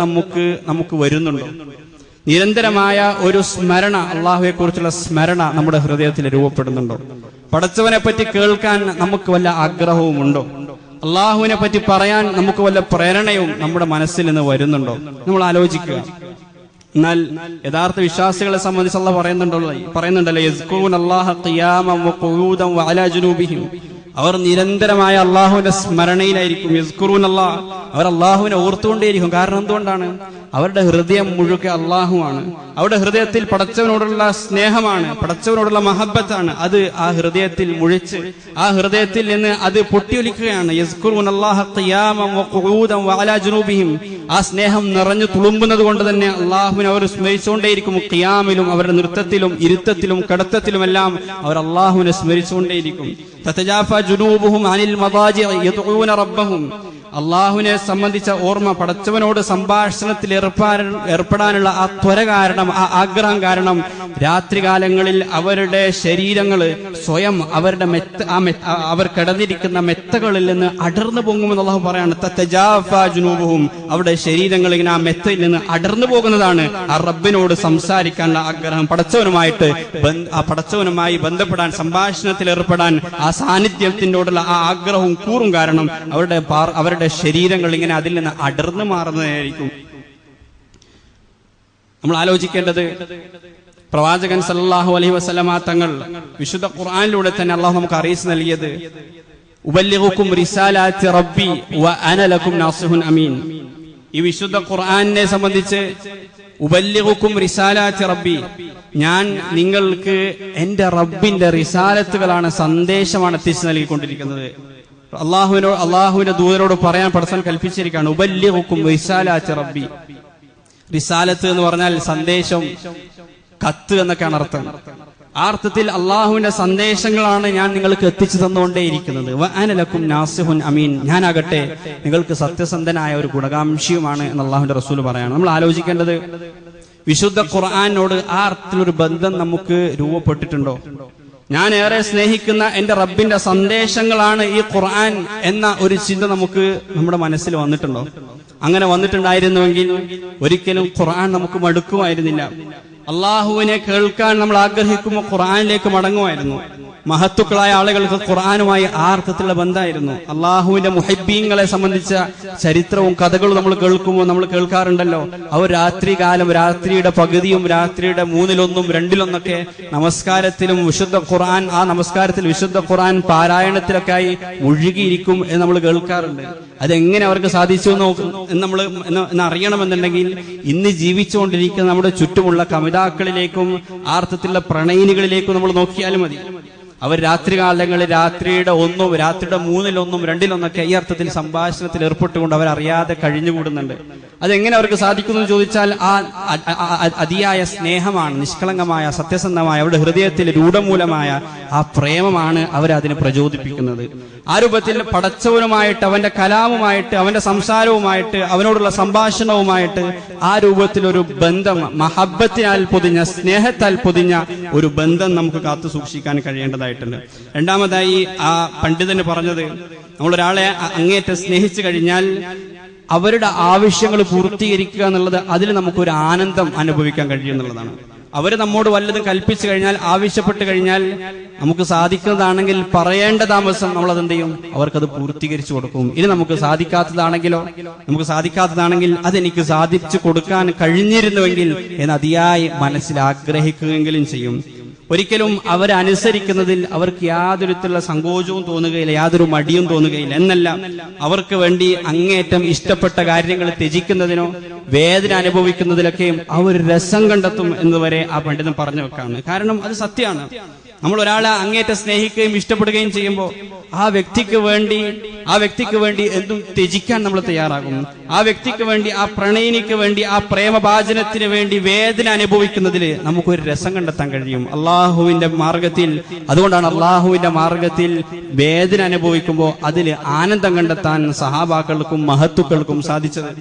നമുക്ക് വരുന്നുണ്ടോ? നിരന്തരമായ ഒരു സ്മരണ, അള്ളാഹുവെ കുറിച്ചുള്ള സ്മരണ നമ്മുടെ ഹൃദയത്തിൽ രൂപപ്പെടുന്നുണ്ടോ? പടച്ചവനെ പറ്റി കേൾക്കാൻ നമുക്ക് വല്ല ആഗ്രഹവുമുണ്ടോ? അള്ളാഹുവിനെ പറ്റി പറയാൻ നമുക്ക് വല്ല പ്രേരണയും നമ്മുടെ മനസ്സിൽ നിന്ന് വരുന്നുണ്ടോ? നമ്മൾ ആലോചിക്കുക. എന്നാൽ യഥാർത്ഥ വിശ്വാസികളെ സംബന്ധിച്ച് അല്ലാഹു പറയുന്നുണ്ടല്ലോ, യസ്കൂനല്ലാഹ ഖിയാമൻ വഖുഊദൻ വഅലാ ജുനൂബിഹിം. അവർ നിരന്തരമായ അള്ളാഹുവിന്റെ സ്മരണയിലായിരിക്കും. യസ്കുറൂനല്ലാഹ്, അവർ അള്ളാഹുവിനെ ഓർത്തുകൊണ്ടേയിരിക്കും. കാരണം എന്തുകൊണ്ടാണ്? അവരുടെ ഹൃദയം മുഴുക്കെ അള്ളാഹുവാണ്. അവരുടെ ഹൃദയത്തിൽ പടച്ചവനോടുള്ള സ്നേഹമാണ്, പടച്ചവനോടുള്ള മഹബത്താണ്. അത് ആ ഹൃദയത്തിൽ മുഴിച്ച് ആ ഹൃദയത്തിൽ നിന്ന് അത് പൊട്ടിയൊലിക്കുകയാണ്. യസ്കുറുനല്ലാഹ ഖിയാമൻ വഖുഊദൻ വഅലാ ജുനൂബിഹിം. ആ സ്നേഹം നിറഞ്ഞു തുളുമ്പുന്നത് കൊണ്ട് തന്നെ അള്ളാഹുവിനെ അവർ സ്മരിച്ചുകൊണ്ടേയിരിക്കും. ഖിയാമിലും അവരുടെ നൃത്തത്തിലും ഇരുത്തത്തിലും കിടത്തത്തിലുമെല്ലാം അവർ അള്ളാഹുവിനെ സ്മരിച്ചുകൊണ്ടേയിരിക്കും. തതജാഫാ ജുനൂബുഹും അനിൽ മദാജിഇ യദ്ഊന റബ്ബഹും. അള്ളാഹുവിനെ സംബന്ധിച്ച ഓർമ്മ, പടച്ചവനോട് സംഭാഷണത്തിൽ ഏർപ്പെടാനുള്ള ആ ത്വര കാരണം, ആ ആഗ്രഹം കാരണം രാത്രികാലങ്ങളിൽ അവരുടെ ശരീരങ്ങൾ സ്വയം അവരുടെ അവർ കിടന്നിരിക്കുന്ന മെത്തകളിൽ നിന്ന് അടർന്നു പോകുമെന്ന് അള്ളാഹു പറയാണ്. തതജാഫാ ജുനൂബുഹും. അവരുടെ ശരീരങ്ങൾ ഇങ്ങനെ ആ മെത്തയിൽ നിന്ന് അടർന്നു പോകുന്നതാണ് ആ റബ്ബിനോട് സംസാരിക്കാനുള്ള ആഗ്രഹം, പടച്ചവനുമായി ബന്ധപ്പെടാൻ, സംഭാഷണത്തിൽ ഏർപ്പെടാൻ, ആ സാന്നിധ്യത്തിനോടുള്ള ആ ആഗ്രഹവും കൂറും കാരണം അവരുടെ ശരീരങ്ങൾ ഇങ്ങനെ അതിൽ നിന്ന് അടർന്നു മാറുന്നതായിരിക്കും. നമ്മൾ ആലോചിക്കേണ്ടത്, പ്രവാചകൻ സല്ലല്ലാഹു അലൈഹി വസല്ലമ തങ്ങൾ വിശുദ്ധ ഖുർആനിലൂടെ തന്നെ അള്ളാഹു നമുക്ക് അറിയിച്ചു നൽകിയത്, ഉബല്ലിഗുക്കും റിസാലാത്തി റബ്ബി വ അന ലക്കും നാസിഹുൻ അമീൻ. ഈ വിശുദ്ധ ഖുർആനിനെ സംബന്ധിച്ച് ഉബല്ലിഗുക്കും റിസാലാത്തി റബ്ബി, ഞാൻ നിങ്ങൾക്ക് എന്റെ റബ്ബിന്റെ റിസാലത്തുകളാണ്, സന്ദേശമാണ് എത്തിച്ചു നൽകിക്കൊണ്ടിരിക്കുന്നത്. അള്ളാഹുവിന്റെ ദൂതരോട് പറയാൻ പടച്ചവൻ കൽപ്പിച്ചിരിക്കുകയാണ്, ഉബല്ലിഗുക്കും റിസാലാത്തി റബ്ബി. റിസാലത്ത് എന്ന് പറഞ്ഞാൽ സന്ദേശം, കത്ത് എന്നൊക്കെയാണ് അർത്ഥം. ആ അർത്ഥത്തിൽ അള്ളാഹുവിന്റെ സന്ദേശങ്ങളാണ് ഞാൻ നിങ്ങൾക്ക് എത്തിച്ചു തന്നുകൊണ്ടേയിരിക്കുന്നത്. വ അന ലക്കും നാസിഹുൻ അമീൻ. ഞാനാകട്ടെ നിങ്ങൾക്ക് സത്യസന്ധനായ ഒരു ഗുണകാംക്ഷിയുമാണ് എന്ന് അള്ളാഹുവിന്റെ റസൂൽ പറയാണ്. നമ്മൾ ആലോചിക്കേണ്ടത്, വിശുദ്ധ ഖുർആനോട് ആ അർത്ഥത്തിലൊരു ബന്ധം നമുക്ക് രൂപപ്പെട്ടിട്ടുണ്ടോ? ഞാൻ ഏറെ സ്നേഹിക്കുന്ന എന്റെ റബ്ബിന്റെ സന്ദേശങ്ങളാണ് ഈ ഖുർആൻ എന്ന ഒരു ചിന്ത നമുക്ക് നമ്മുടെ മനസ്സിൽ വന്നിട്ടുണ്ടോ? അങ്ങനെ വന്നിട്ടുണ്ടായിരുന്നുവെങ്കിൽ ഒരിക്കലും ഖുർആൻ നമുക്ക് മടുക്കുമായിരുന്നില്ല. അള്ളാഹുവിനെ കേൾക്കാൻ നമ്മൾ ആഗ്രഹിക്കുമ്പോൾ ഖുർആനിലേക്ക് മടങ്ങുമായിരുന്നു. മഹത്തുക്കളായ ആളുകൾക്ക് ഖുർആനുമായി ആ അർത്ഥത്തിലുള്ള ബന്ധമായിരുന്നു. അള്ളാഹുവിന്റെ മുഹബ്ബീങ്ങളെ സംബന്ധിച്ച ചരിത്രവും കഥകളും നമ്മൾ കേൾക്കുമ്പോൾ നമ്മൾ കേൾക്കാറുണ്ടല്ലോ, അവർ രാത്രിയുടെ പകുതിയും രാത്രിയുടെ 1/3 2/1 നമസ്കാരത്തിലും വിശുദ്ധ ഖുർആൻ, ആ നമസ്കാരത്തിൽ വിശുദ്ധ ഖുർആൻ പാരായണത്തിലൊക്കെ ആയി മുഴുകിയിരിക്കും എന്ന് നമ്മൾ കേൾക്കാറുണ്ട്. അതെങ്ങനെ അവർക്ക് സാധിച്ചു എന്ന് അറിയണമെന്നുണ്ടെങ്കിൽ ഇന്ന് ജീവിച്ചുകൊണ്ടിരിക്കുന്ന നമ്മുടെ ചുറ്റുമുള്ള കവിതാക്കളിലേക്കും ആ അർത്ഥത്തിലുള്ള പ്രണയിനികളിലേക്കും നമ്മൾ നോക്കിയാലും മതി. അവർ രാത്രികാലങ്ങളിൽ രാത്രിയുടെ 3/1 2/1 ഈ അർത്ഥത്തിൽ സംഭാഷണത്തിൽ ഏർപ്പെട്ടുകൊണ്ട് അവരറിയാതെ കഴിഞ്ഞുകൂടുന്നുണ്ട്. അതെങ്ങനെ അവർക്ക് സാധിക്കുന്നു എന്ന് ചോദിച്ചാൽ ആ അതിയായ സ്നേഹമാണ്, നിഷ്കളങ്കമായ സത്യസന്ധമായ അവരുടെ ഹൃദയത്തിൽ രൂഢമൂലമായ ആ പ്രേമമാണ് അവരതിനെ പ്രചോദിപ്പിക്കുന്നത്. ആ രൂപത്തിൽ പടച്ചവനുമായിട്ട്, അവന്റെ കലാമുമായിട്ട്, അവന്റെ സംസാരവുമായിട്ട്, അവനോടുള്ള സംഭാഷണവുമായിട്ട് ആ രൂപത്തിലൊരു ബന്ധം, മഹബത്തിനാൽ പൊതിഞ്ഞ, സ്നേഹത്താൽ പൊതിഞ്ഞ ഒരു ബന്ധം നമുക്ക് കാത്തു സൂക്ഷിക്കാൻ കഴിയേണ്ടതായിട്ടുണ്ട്. രണ്ടാമതായി ആ പണ്ഡിതന് പറഞ്ഞത്, നമ്മളൊരാളെ അങ്ങേറ്റം സ്നേഹിച്ചു കഴിഞ്ഞാൽ അവരുടെ ആവശ്യങ്ങൾ പൂർത്തീകരിക്കുക എന്നുള്ളത്, അതിൽ നമുക്കൊരു ആനന്ദം അനുഭവിക്കാൻ കഴിയുമെന്നുള്ളതാണ്. അവര് നമ്മോട് വല്ലതും കൽപ്പിച്ചു കഴിഞ്ഞാൽ, ആവശ്യപ്പെട്ട് കഴിഞ്ഞാൽ നമുക്ക് സാധിക്കുന്നതാണെങ്കിൽ പറയേണ്ട താമസം നമ്മളത് എന്ത് ചെയ്യും? അവർക്കത് പൂർത്തീകരിച്ചു കൊടുക്കും. ഇനി നമുക്ക് സാധിക്കാത്തതാണെങ്കിൽ അതെനിക്ക് സാധിച്ചു കൊടുക്കാൻ കഴിഞ്ഞിരുന്നുവെങ്കിൽ എന്ന് അതിയായി മനസ്സിൽ ആഗ്രഹിക്കുകയെങ്കിലും ചെയ്യും. ഒരിക്കലും അവരനുസരിക്കുന്നതിൽ അവർക്ക് യാതൊരുത്തിലുള്ള സങ്കോചവും തോന്നുകയില്ല, യാതൊരു മടിയും തോന്നുകയില്ല. എന്നല്ല, അവർക്ക് വേണ്ടി അങ്ങേറ്റം ഇഷ്ടപ്പെട്ട കാര്യങ്ങൾ ത്യജിക്കുന്നതിനോ വേദന അനുഭവിക്കുന്നതിലൊക്കെയും അവർ രസം കണ്ടെത്തും എന്ന് വരെ ആ പണ്ഡിതൻ പറഞ്ഞു വെക്കാണ്. കാരണം അത് സത്യമാണ്. നമ്മൾ ഒരാളെ അങ്ങേറ്റം സ്നേഹിക്കുകയും ഇഷ്ടപ്പെടുകയും ചെയ്യുമ്പോൾ ആ വ്യക്തിക്ക് വേണ്ടി എന്തും ത്യജിക്കാൻ നമ്മൾ തയ്യാറാകും. ആ വ്യക്തിക്ക് വേണ്ടി, ആ പ്രണയിനിക്ക് വേണ്ടി, ആ പ്രേമഭാജനത്തിന് വേണ്ടി വേദന അനുഭവിക്കുന്നതിൽ നമുക്കൊരു രസം കണ്ടെത്താൻ കഴിയും അള്ളാഹുവിന്റെ മാർഗത്തിൽ. അതുകൊണ്ടാണ് അള്ളാഹുവിന്റെ മാർഗത്തിൽ വേദന അനുഭവിക്കുമ്പോൾ അതിൽ ആനന്ദം കണ്ടെത്താൻ സഹാബാക്കൾക്കും മഹത്തുക്കൾക്കും സാധിച്ചത്.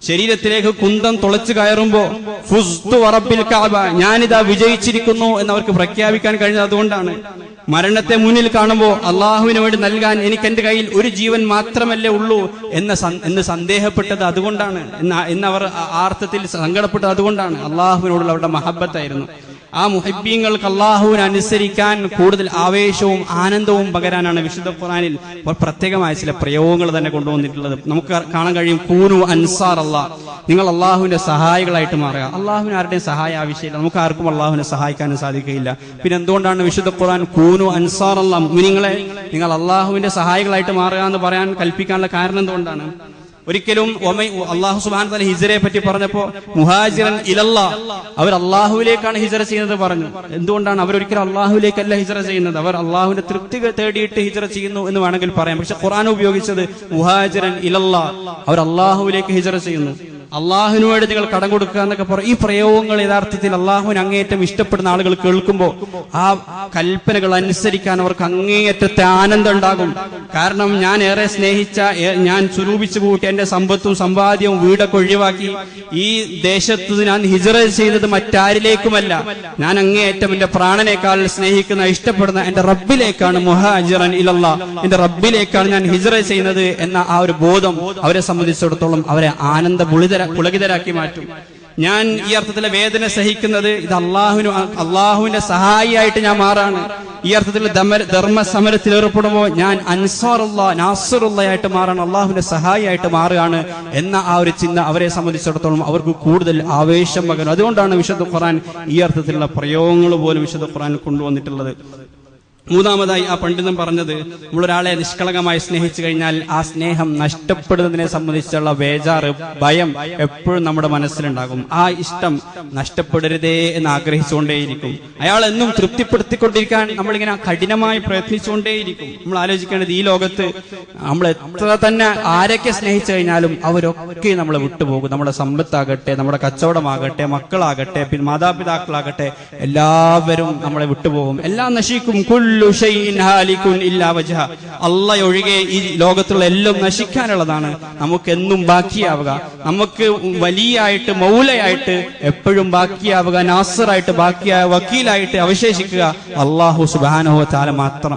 ശരീരത്തിലേക്ക് കുന്തം തുളച്ചു കയറുമ്പോ ഫുസ്തു വറബ്ബിൽ കഅബ, ഞാനിതാ വിജയിച്ചിരിക്കുന്നു എന്നവർക്ക് പ്രഖ്യാപിക്കാൻ കഴിഞ്ഞത് അതുകൊണ്ടാണ്. മരണത്തെ മുന്നിൽ കാണുമ്പോൾ അള്ളാഹുവിന് വേണ്ടി നൽകാൻ എനിക്ക് എന്റെ കയ്യിൽ ഒരു ജീവൻ മാത്രമല്ലേ ഉള്ളൂ എന്ന് സന്ദേഹപ്പെട്ടത് അതുകൊണ്ടാണ്, എന്നവർ ആർത്ഥത്തിൽ സങ്കടപ്പെട്ടത് അതുകൊണ്ടാണ്. അള്ളാഹുവിനോടുള്ള അവരുടെ മഹബത്തായിരുന്നു. ആ മുഹബ്ബീങ്ങൾക്ക് അള്ളാഹുവിനെ അനുസരിക്കാൻ കൂടുതൽ ആവേശവും ആനന്ദവും പകരാനാണ് വിശുദ്ധ ഖുർആനിൽ പ്രത്യേകമായ ചില പ്രയോഗങ്ങൾ തന്നെ കൊണ്ടുവന്നിട്ടുള്ളത്. നമുക്ക് കാണാൻ കഴിയും, കൂനു അൻസാർ അല്ലാഹ്, നിങ്ങൾ അള്ളാഹുവിന്റെ സഹായികളായിട്ട് മാറുക. അള്ളാഹുവിന് ആരുടെയും സഹായം ആവശ്യമില്ല, നമുക്ക് ആർക്കും അള്ളാഹുവിനെ സഹായിക്കാനും സാധിക്കുകയില്ല. പിന്നെ എന്തുകൊണ്ടാണ് വിശുദ്ധ ഖുർആൻ കൂനു അൻസാർ അല്ലാഹ്, മുഅ്മിനീങ്ങളെ നിങ്ങൾ അള്ളാഹുവിന്റെ സഹായികളായിട്ട് മാറുക എന്ന് പറയാൻ കൽപ്പിക്കാനുള്ള കാരണം എന്തുകൊണ്ടാണ്? ഒരിക്കലും അല്ലാഹു സുബ്ഹാനഹു വ തആല ഹിജ്റയെ പറ്റി പറഞ്ഞപ്പോൾ മുഹാജിറൻ ഇലല്ലാഹ്, അവർ അള്ളാഹുവിലേക്കാണ് ഹിജ്റ ചെയ്യുന്നത് പറഞ്ഞു. എന്തുകൊണ്ടാണ്? അവരൊരിക്കലും അള്ളാഹുവിലേക്കല്ല ഹിജ്റ ചെയ്യുന്നത്, അവർ അള്ളാഹുവിന്റെ തൃപ്തി തേടിയിട്ട് ഹിജ്റ ചെയ്യുന്നു എന്ന് വേണമെങ്കിൽ പറയാം. പക്ഷെ ഖുർആൻ ഉപയോഗിച്ചത് മുഹാജിറൻ ഇലല്ലാഹ്, അവർ അള്ളാഹുവിലേക്ക് ഹിജ്റ ചെയ്യുന്നു. അള്ളാഹുവിന് വേണ്ടി നിങ്ങൾ കടം കൊടുക്കുക എന്നൊക്കെ പറയും. ഈ പ്രയോഗങ്ങൾ യഥാർത്ഥത്തിൽ അള്ളാഹുവിന് അങ്ങേയറ്റം ഇഷ്ടപ്പെടുന്ന ആളുകൾ കേൾക്കുമ്പോൾ ആ കൽപ്പനകൾ അനുസരിക്കാൻ അവർക്ക് അങ്ങേയറ്റത്തെ ആനന്ദം ഉണ്ടാകും. കാരണം ഞാൻ ഏറെ സ്നേഹിച്ച, ഞാൻ സ്വരൂപിച്ചു കൂട്ടി എന്റെ സമ്പത്തും സമ്പാദ്യവും വീടൊക്കെ ഒഴിവാക്കി ഈ ദേശത്ത് ഞാൻ ഹിജ്റ ചെയ്തത് മറ്റാരിലേക്കുമല്ല, ഞാൻ അങ്ങേയറ്റം എന്റെ പ്രാണനേക്കാൾ സ്നേഹിക്കുന്ന ഇഷ്ടപ്പെടുന്ന എന്റെ റബ്ബിലേക്കാണ്. മുഹാജിറൻ ഇലല്ലാഹ്, എന്റെ റബ്ബിലേക്കാണ് ഞാൻ ഹിജ്റ ചെയ്യുന്നത് എന്ന ആ ഒരു ബോധം അവരെ സംബന്ധിച്ചിടത്തോളം അവരെ ആനന്ദ പുളകിതരാക്കി മാറ്റും. ഞാൻ ഈ അർത്ഥത്തിലെ വേദന സഹിക്കുന്നത് ഇത് അള്ളാഹുവിന്റെ സഹായിയായിട്ട് ഞാൻ മാറാണ്. ഈ അർത്ഥത്തിൽ ധർമ്മ സമരത്തിൽ ഏർപ്പെടുമ്പോൾ ഞാൻ അൻസാറുല്ലാഹ്, നാസിറുല്ലാഹ് മാറാണ്, അള്ളാഹുവിന്റെ സഹായിയായിട്ട് മാറുകയാണ് എന്ന ആ ഒരു ചിന്ത അവരെ സംബന്ധിച്ചിടത്തോളം അവർക്ക് കൂടുതൽ ആവേശം പകരും. അതുകൊണ്ടാണ് വിശുദ്ധ ഖുർആൻ ഈ അർത്ഥത്തിലുള്ള പ്രയോഗങ്ങൾ പോലും വിശുദ്ധ ഖുർആനിൽ കൊണ്ടുവന്നിട്ടുള്ളത്. മൂന്നാമതായി ആ പണ്ഡിതൻ പറഞ്ഞത്, നമ്മളൊരാളെ നിഷ്കളങ്കമായി സ്നേഹിച്ചു കഴിഞ്ഞാൽ ആ സ്നേഹം നഷ്ടപ്പെടുന്നതിനെ സംബന്ധിച്ചുള്ള ബേജാറ്, ഭയം എപ്പോഴും നമ്മുടെ മനസ്സിലുണ്ടാകും. ആ ഇഷ്ടം നഷ്ടപ്പെടരുതേ എന്ന് ആഗ്രഹിച്ചുകൊണ്ടേയിരിക്കും. അയാൾ എന്നും തൃപ്തിപ്പെടുത്തിക്കൊണ്ടിരിക്കാൻ നമ്മളിങ്ങനെ കഠിനമായി പ്രയത്നിച്ചുകൊണ്ടേയിരിക്കും. നമ്മൾ ആലോചിക്കേണ്ടത്, ഈ ലോകത്ത് നമ്മൾ എത്ര തന്നെ ആരൊക്കെ സ്നേഹിച്ചു കഴിഞ്ഞാലും അവരൊക്കെ നമ്മളെ വിട്ടുപോകും. നമ്മുടെ സമ്പത്താകട്ടെ, നമ്മുടെ കച്ചവടമാകട്ടെ, മക്കളാകട്ടെ, പിന്നെ മാതാപിതാക്കളാകട്ടെ, എല്ലാവരും നമ്മളെ വിട്ടുപോകും. എല്ലാം നശിക്കും. അല്ലാഹ് ഒഴികെ ഈ ലോകത്തുള്ള എല്ലാം നശിക്കാനുള്ളതാണ്. നമുക്കെന്നും ബാക്കിയാവുക, നമുക്ക് വലിയായിട്ട് മൗലയായിട്ട് എപ്പോഴും ബാക്കിയാവുക, നാസറായിട്ട് ബാക്കിയാവുക, വക്കീലായിട്ട് അവശേഷിക്കുക അല്ലാഹു സുബ്ഹാനഹു വ തആല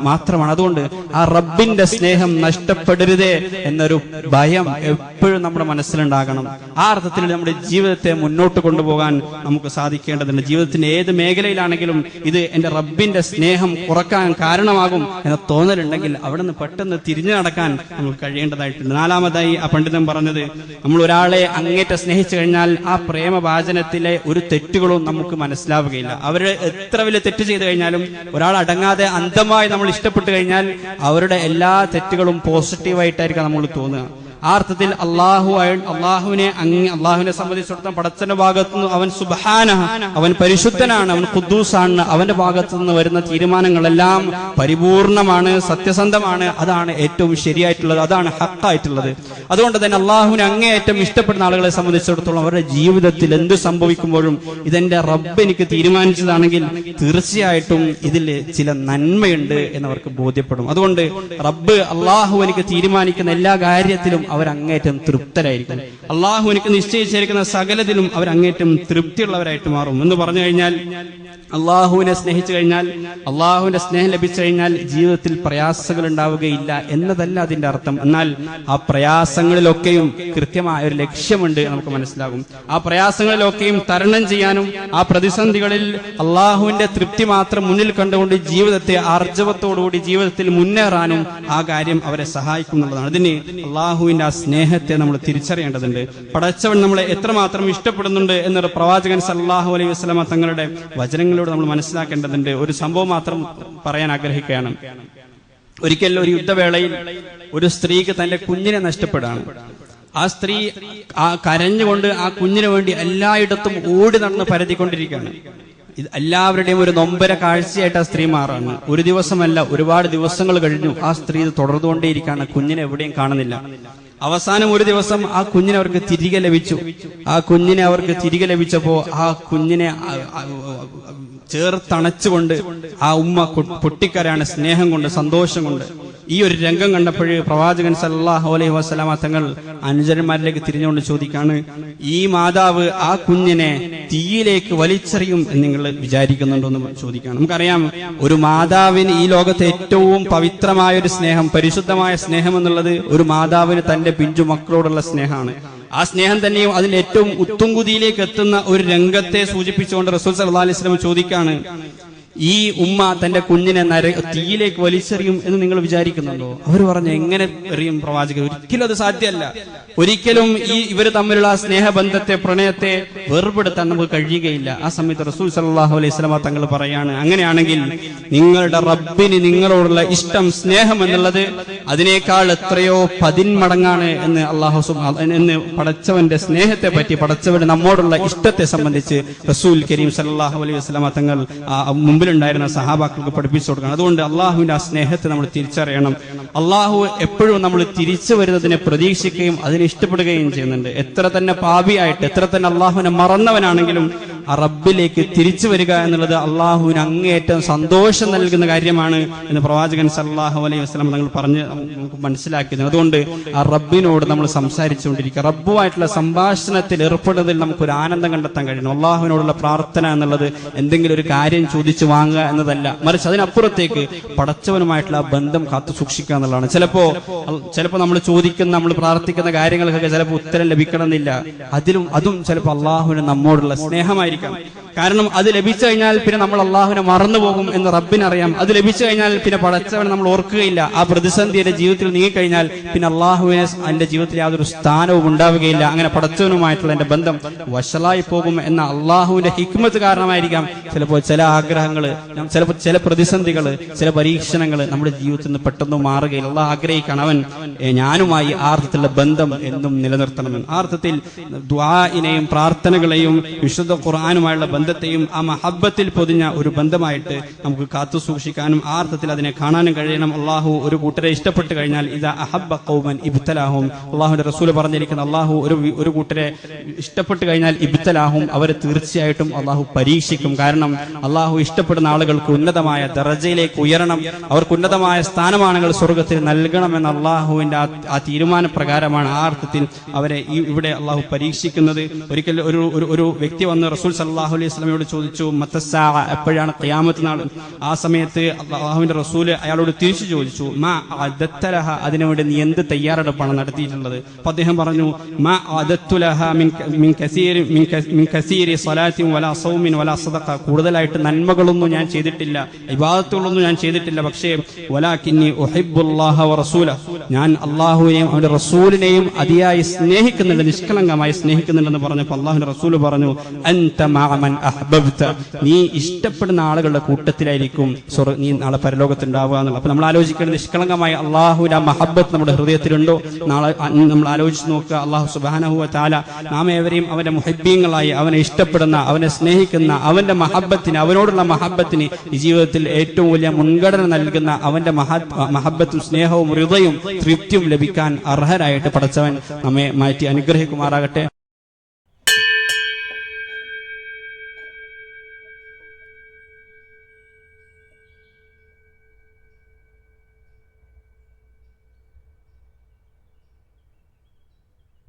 മാത്രമാണ്. അതുകൊണ്ട് ആ റബ്ബിന്റെ സ്നേഹം നഷ്ടപ്പെടരുതേ എന്നൊരു ഭയം എപ്പോഴും നമ്മുടെ മനസ്സിലുണ്ടാകണം. ആ അർത്ഥത്തിൽ നമ്മുടെ ജീവിതത്തെ മുന്നോട്ട് കൊണ്ടുപോകാൻ നമുക്ക് സാധിക്കേണ്ടതുണ്ട്. ജീവിതത്തിന്റെ ഏത് മേഖലയിലാണെങ്കിലും ഇത് എന്റെ റബ്ബിന്റെ സ്നേഹം കുറക്കാൻ കാരണമാകും എന്ന തോന്നലുണ്ടെങ്കിൽ അവിടെ നിന്ന് പെട്ടെന്ന് തിരിഞ്ഞു നടക്കാൻ നമുക്ക് കഴിയേണ്ടതായിട്ടുണ്ട്. നാലാമതായി ആ പണ്ഡിതൻ പറഞ്ഞത്, നമ്മൾ ഒരാളെ അങ്ങേറ്റം സ്നേഹിച്ചു കഴിഞ്ഞാൽ ആ പ്രേമഭാചനത്തിലെ ഒരു തെറ്റുകളും നമുക്ക് മനസ്സിലാവുകയില്ല. അവര് എത്ര വലിയ തെറ്റ് ചെയ്തു കഴിഞ്ഞാലും ഒരാൾ അടങ്ങാതെ അന്ധമായി നമ്മൾ ഇഷ്ടപ്പെട്ടു കഴിഞ്ഞാൽ അവരുടെ എല്ലാ തെറ്റുകളും പോസിറ്റീവായിട്ടായിരിക്കും നമ്മൾ തോന്നുക. ആ അർത്ഥത്തിൽ അള്ളാഹുവിനെ സംബന്ധിച്ചിടത്തോളം പടച്ചന്റെ ഭാഗത്തുനിന്ന് അവൻ സുബ്ഹാനഹു, അവൻ പരിശുദ്ധനാണ്, അവൻ ഖുദ്ദൂസാണ്. അവന്റെ ഭാഗത്തു നിന്ന് വരുന്ന തീരുമാനങ്ങളെല്ലാം പരിപൂർണമാണ്, സത്യസന്ധമാണ്. അതാണ് ഏറ്റവും ശരിയായിട്ടുള്ളത്, അതാണ് ഹക്കായിട്ടുള്ളത്. അതുകൊണ്ട് തന്നെ അള്ളാഹുവിനെ അങ്ങേയറ്റം ഇഷ്ടപ്പെടുന്ന ആളുകളെ സംബന്ധിച്ചിടത്തോളം അവരുടെ ജീവിതത്തിൽ എന്ത് സംഭവിക്കുമ്പോഴും ഇതെന്റെ റബ്ബ് എനിക്ക് തീരുമാനിച്ചതാണെങ്കിൽ തീർച്ചയായിട്ടും ഇതിൽ ചില നന്മയുണ്ട് എന്നവർക്ക് ബോധ്യപ്പെടും. അതുകൊണ്ട് റബ്ബ് അള്ളാഹു എനിക്ക് തീരുമാനിക്കുന്ന എല്ലാ കാര്യത്തിലും അവരങ്ങേറ്റം തൃപ്തരായിരിക്കും. അള്ളാഹു എനിക്ക് നിശ്ചയിച്ചിരിക്കുന്ന സകലത്തിലും അവരങ്ങേറ്റം തൃപ്തിയുള്ളവരായിട്ട് മാറും. എന്ന് പറഞ്ഞു കഴിഞ്ഞാൽ അള്ളാഹുവിനെ സ്നേഹിച്ചു കഴിഞ്ഞാൽ, അള്ളാഹുവിന്റെ സ്നേഹം ലഭിച്ചു കഴിഞ്ഞാൽ ജീവിതത്തിൽ പ്രയാസങ്ങൾ ഉണ്ടാവുകയില്ല എന്നതല്ല അതിന്റെ അർത്ഥം. എന്നാൽ ആ പ്രയാസങ്ങളിലൊക്കെയും കൃത്യമായ ഒരു ലക്ഷ്യമുണ്ട് നമുക്ക് മനസ്സിലാകും. ആ പ്രയാസങ്ങളിലൊക്കെയും തരണം ചെയ്യാനും ആ പ്രതിസന്ധികളിൽ അള്ളാഹുവിന്റെ തൃപ്തി മാത്രം മുന്നിൽ കണ്ടുകൊണ്ട് ജീവിതത്തെ ആർജവത്തോടുകൂടി ജീവിതത്തിൽ മുന്നേറാനും ആ കാര്യം അവരെ സഹായിക്കും എന്നുള്ളതാണ്. അതിന് അള്ളാഹുവിന്റെ ആ സ്നേഹത്തെ നമ്മൾ തിരിച്ചറിയേണ്ടതുണ്ട്. പടച്ചവൻ നമ്മളെ എത്രമാത്രം ഇഷ്ടപ്പെടുന്നുണ്ട് എന്നൊരു പ്രവാചകൻ സല്ലല്ലാഹു അലൈഹി വസല്ലമ തങ്ങളുടെ വചനങ്ങളിലൂടെ നമ്മൾ മനസ്സിലാക്കേണ്ടതുണ്ട്. ഒരു സംഭവം മാത്രം പറയാൻ ആഗ്രഹിക്കുകയാണ്. ഒരിക്കൽ ഒരു യുദ്ധവേളയിൽ ഒരു സ്ത്രീക്ക് തന്റെ കുഞ്ഞിനെ നഷ്ടപ്പെടാണ്. ആ സ്ത്രീ കരഞ്ഞുകൊണ്ട് ആ കുഞ്ഞിന് വേണ്ടി എല്ലായിടത്തും ഓടി നടന്ന് പരതിക്കൊണ്ടിരിക്കുകയാണ്. ഇത് എല്ലാവരുടെയും ഒരു നൊമ്പര കാഴ്ചയായിട്ട് ആ സ്ത്രീ മാറാണ്. ഒരു ദിവസമല്ല, ഒരുപാട് ദിവസങ്ങൾ കഴിഞ്ഞു ആ സ്ത്രീ ഇത് തുടർന്നുകൊണ്ടേയിരിക്കുകയാണ്. കുഞ്ഞിനെ എവിടെയും കാണുന്നില്ല. അവസാനം ഒരു ദിവസം ആ കുഞ്ഞിനെ അവർക്ക് തിരികെ ലഭിച്ചു. ആ കുഞ്ഞിനെ അവർക്ക് തിരികെ ലഭിച്ചപ്പോ ആ കുഞ്ഞിനെ ചേർത്തണച്ചുകൊണ്ട് ആ ഉമ്മ പൊട്ടിക്കരയാണ്, സ്നേഹം കൊണ്ട്, സന്തോഷം കൊണ്ട്. ഈ ഒരു രംഗം കണ്ടപ്പോഴ് പ്രവാചകൻ സല്ലല്ലാഹു അലൈഹി വസല്ലമ തങ്ങൾ അനുചരന്മാരിലേക്ക് തിരിഞ്ഞുകൊണ്ട് ചോദിക്കാണ്, ഈ മാതാവ് ആ കുഞ്ഞിനെ തീയിലേക്ക് വലിച്ചെറിയും എന്ന് നിങ്ങൾ വിചാരിക്കുന്നുണ്ടോ എന്ന് ചോദിക്കുകയാണ്. നമുക്കറിയാം, ഒരു മാതാവിന് ഈ ലോകത്തെ ഏറ്റവും പവിത്രമായ ഒരു സ്നേഹം, പരിശുദ്ധമായ സ്നേഹം എന്നുള്ളത് ഒരു മാതാവിന് തന്റെ പിഞ്ചു മക്കളോടുള്ള സ്നേഹമാണ്. ആ സ്നേഹം തന്നെയും അതിൽ ഏറ്റവും ഉത്തുംകുതിയിലേക്ക് എത്തുന്ന ഒരു രംഗത്തെ സൂചിപ്പിച്ചുകൊണ്ട് റസൂൽ സല്ലല്ലാഹു അലൈഹി വസല്ലം ചോദിക്കാണ്, ഈ ഉമ്മ തന്റെ കുഞ്ഞിനെ തീയിലേക്ക് വലിച്ചെറിയും എന്ന് നിങ്ങൾ വിചാരിക്കുന്നുണ്ടോ? അവർ പറഞ്ഞു, എങ്ങനെ എറിയും പ്രവാചകർ? ഒരിക്കലും അത് സാധ്യമല്ല. ഒരിക്കലും ഇവര് തമ്മിലുള്ള സ്നേഹബന്ധത്തെ, പ്രണയത്തെ വേർപെടുത്താൻ നമുക്ക് കഴിയുകയില്ല. ആ സമയത്ത് റസൂൽ സല്ലല്ലാഹു അലൈഹി വസല്ലമ തങ്ങൾ പറയാണ്, അങ്ങനെയാണെങ്കിൽ നിങ്ങളുടെ റബ്ബിന് നിങ്ങളോടുള്ള ഇഷ്ടം, സ്നേഹം എന്നുള്ളത് അതിനേക്കാൾ എത്രയോ 10 മടങ്ങാണ് എന്ന് എന്ന് പടച്ചവന്റെ സ്നേഹത്തെ പറ്റി, പടച്ചവന്റെ നമ്മോടുള്ള ഇഷ്ടത്തെ സംബന്ധിച്ച് റസൂൽ കരീം സല്ലല്ലാഹു അലൈഹി വസല്ലമ തങ്ങൾ മുമ്പിലുണ്ടായിരുന്ന സഹാബാക്കൾക്ക് പഠിപ്പിച്ചു കൊടുക്കണം. അതുകൊണ്ട് അള്ളാഹുവിന്റെ ആ സ്നേഹത്തെ നമ്മൾ തിരിച്ചറിയണം. അള്ളാഹു എപ്പോഴും നമ്മൾ തിരിച്ചു വരുന്നതിനെ പ്രതീക്ഷിക്കുകയും അതിനെ ഇഷ്ടപ്പെടുകയും ചെയ്യുന്നുണ്ട്. എത്ര തന്നെ പാപിയായിട്ട്, എത്ര തന്നെ അള്ളാഹുവിനെ മറന്നവനാണെങ്കിലും ആ റബ്ബിലേക്ക് തിരിച്ചു വരിക എന്നുള്ളത് അള്ളാഹുവിന് അങ്ങേയറ്റം സന്തോഷം നൽകുന്ന കാര്യമാണ് എന്ന് പ്രവാചകൻ സല്ലല്ലാഹു അലൈഹി വസല്ലം തങ്ങൾ പറഞ്ഞ് നമുക്ക് മനസ്സിലാക്കിയത്. അതുകൊണ്ട് ആ റബ്ബിനോട് നമ്മൾ സംസാരിച്ചുകൊണ്ടിരിക്കുക, റബ്ബുമായിട്ടുള്ള സംഭാഷണത്തിൽ ഏർപ്പെടുന്നതിൽ നമുക്കൊരു ആനന്ദം കണ്ടെത്താൻ കഴിയണം. അള്ളാഹുവിനോടുള്ള പ്രാർത്ഥന എന്നുള്ളത് എന്തെങ്കിലും ഒരു കാര്യം ചോദിച്ചു വാങ്ങുക എന്നതല്ല, മറിച്ച് അതിനപ്പുറത്തേക്ക് പടച്ചവനുമായിട്ടുള്ള ബന്ധം കാത്തു സൂക്ഷിക്കുക എന്നുള്ളതാണ്. ചിലപ്പോ നമ്മൾ ചോദിക്കുന്ന, നമ്മൾ പ്രാർത്ഥിക്കുന്ന കാര്യങ്ങൾക്കൊക്കെ ചിലപ്പോൾ ഉത്തരം ലഭിക്കണമെന്നില്ല. അതും ചിലപ്പോൾ അള്ളാഹുവിന് നമ്മോടുള്ള സ്നേഹമായിരിക്കും. കാരണം അത് ലഭിച്ചു കഴിഞ്ഞാൽ പിന്നെ നമ്മൾ അള്ളാഹുവിനെ മറന്നുപോകും എന്ന് റബ്ബിനറിയാം. അത് ലഭിച്ചു കഴിഞ്ഞാൽ പിന്നെ പടച്ചവനെ നമ്മൾ ഓർക്കുകയില്ല. ആ പ്രതിസന്ധി എന്റെ ജീവിതത്തിൽ നീങ്ങിക്കഴിഞ്ഞാൽ പിന്നെ അള്ളാഹുവിനെ എന്റെ ജീവിതത്തിൽ യാതൊരു സ്ഥാനവും ഉണ്ടാവുകയില്ല. അങ്ങനെ പടച്ചവനുമായിട്ടുള്ള എന്റെ ബന്ധം വഷളായി പോകും എന്ന അള്ളാഹുവിന്റെ ഹിക്മത്ത് കാരണമായിരിക്കാം ചിലപ്പോൾ ചില ആഗ്രഹങ്ങൾ, ചിലപ്പോൾ ചില പ്രതിസന്ധികൾ, ചില പരീക്ഷണങ്ങൾ നമ്മുടെ ജീവിതത്തിൽ നിന്ന് പെട്ടെന്ന് മാറുകയില്ല. അള്ളാഹ് ആഗ്രഹിക്കണം ഞാനുമായി ആ അർത്ഥത്തിലുള്ള ബന്ധം എന്നും നിലനിർത്തണമെന്ന്. ആ അർത്ഥത്തിൽ ദുആഇനെയും പ്രാർത്ഥനകളെയും വിശുദ്ധ ഖുർആനുമായുള്ള ബന്ധത്തെയും ആ മഹബ്ബത്തിൽ പൊതിഞ്ഞ ഒരു ബന്ധമായിട്ട് നമുക്ക് കാത്തു സൂക്ഷിക്കാനും ആ അർത്ഥത്തിൽ അതിനെ കാണാനും കഴിയണം. അള്ളാഹു ഒരു കൂട്ടരെ ഇഷ്ടപ്പെട്ട് കഴിഞ്ഞാൽ ഇദാ അഹബ്ബ ഖൗമൻ ഇബ്തലാഹും, അള്ളാഹുവിന്റെ റസൂൽ പറഞ്ഞിരിക്കുന്ന, അള്ളാഹു ഒരു കൂട്ടരെ ഇഷ്ടപ്പെട്ട് കഴിഞ്ഞാൽ ഇബ്തലാഹും, അവരെ തീർച്ചയായിട്ടും അള്ളാഹു പരീക്ഷിക്കും. കാരണം അള്ളാഹു ഇഷ്ടപ്പെടുന്ന ആളുകൾക്ക് ഉന്നതമായ ദറജയിലേക്ക് ഉയരണം, അവർക്ക് ഉന്നതമായ സ്ഥാനമാനങ്ങൾ സ്വർഗത്തിൽ നൽകണമെന്ന അള്ളാഹുവിന്റെ ആ തീരുമാനപ്രകാരമാണ് ആ അർത്ഥത്തിൽ അവരെ ഇവിടെ അള്ളാഹു പരീക്ഷിക്കുന്നത്. ഒരിക്കൽ ഒരു വ്യക്തി വന്ന് റസൂൽ സല്ലല്ലാഹു അലൈഹി വസല്ലമയോട് ചോദിച്ചു, മത്തസ്സാ, എപ്പോഴാണ് ഖിയാമത്ത് നാൾ? ആ സമയത്ത് അള്ളാഹുവിന്റെ റസൂല് അയാളോട് തിരിച്ചു ചോദിച്ചു, മാ അദത്തലഹ, അതിനുവേണ്ടി നീ എന്ത് തയ്യാറെടുപ്പാണ് നടത്തിയിട്ടുള്ളത്? അപ്പൊ അദ്ദേഹം പറഞ്ഞു, മാ അദത്തുലഹ മിൻ കസീരി സ്വലാത്തിൻ വലാ സൗമിൻ വലാ സദഖ, കൂടുതലായിട്ട് നന്മകളൊന്നും ഞാൻ ചെയ്തിട്ടില്ല, ഇബാദത്തുകളൊന്നും ഞാൻ ചെയ്തിട്ടില്ല, പക്ഷേ വലാകിന്നി ഉഹിബ്ബുല്ലാഹ വറസൂല, ഞാൻ അള്ളാഹുവിനെയും അവന്റെ റസൂലിനെയും അതിയായി സ്നേഹിക്കുന്നുണ്ട്, നിഷ്കളങ്കമായി സ്നേഹിക്കുന്നുണ്ടെന്ന് പറഞ്ഞപ്പോൾ അള്ളാഹുവിന്റെ റസൂല് പറഞ്ഞു, അൻത മഅ മൻ അഹ്ബബ്ത, നീ ഇഷ്ടപ്പെടുന്ന ആളുകളുടെ കൂട്ടത്തിലായിരിക്കും നീ നാളെ പരലോകത്തുണ്ടാവുക എന്നുള്ളത്. അപ്പൊ നമ്മൾ ആലോചിക്കേണ്ടത്, നിഷ്കളങ്കമായ അള്ളാഹുവിന്റെ ആ മഹബ്ബത്ത് നമ്മുടെ ഹൃദയത്തിലുണ്ടോ? നാളെ നമ്മൾ ആലോചിച്ച് നോക്കുക. അള്ളാഹു സുബ്ഹാനഹു വ തആല നാം ഏവരെയും അവന്റെ മുഹിബ്ബീങ്ങളായി, അവനെ ഇഷ്ടപ്പെടുന്ന, അവനെ സ്നേഹിക്കുന്ന, അവന്റെ മഹബ്ബത്തിന്, അവനോടുള്ള മഹബ്ബത്തിന് ഈ ജീവിതത്തിൽ ഏറ്റവും വലിയ മുൻഗണന നൽകുന്ന, അവന്റെ മഹബ്ബത്തും സ്നേഹവും ഹൃദയവും തൃപ്തിയും ലഭിക്കാൻ അർഹരായിട്ട് പടച്ചവൻ നമ്മെ മാറ്റി അനുഗ്രഹിക്കുമാറാകട്ടെ.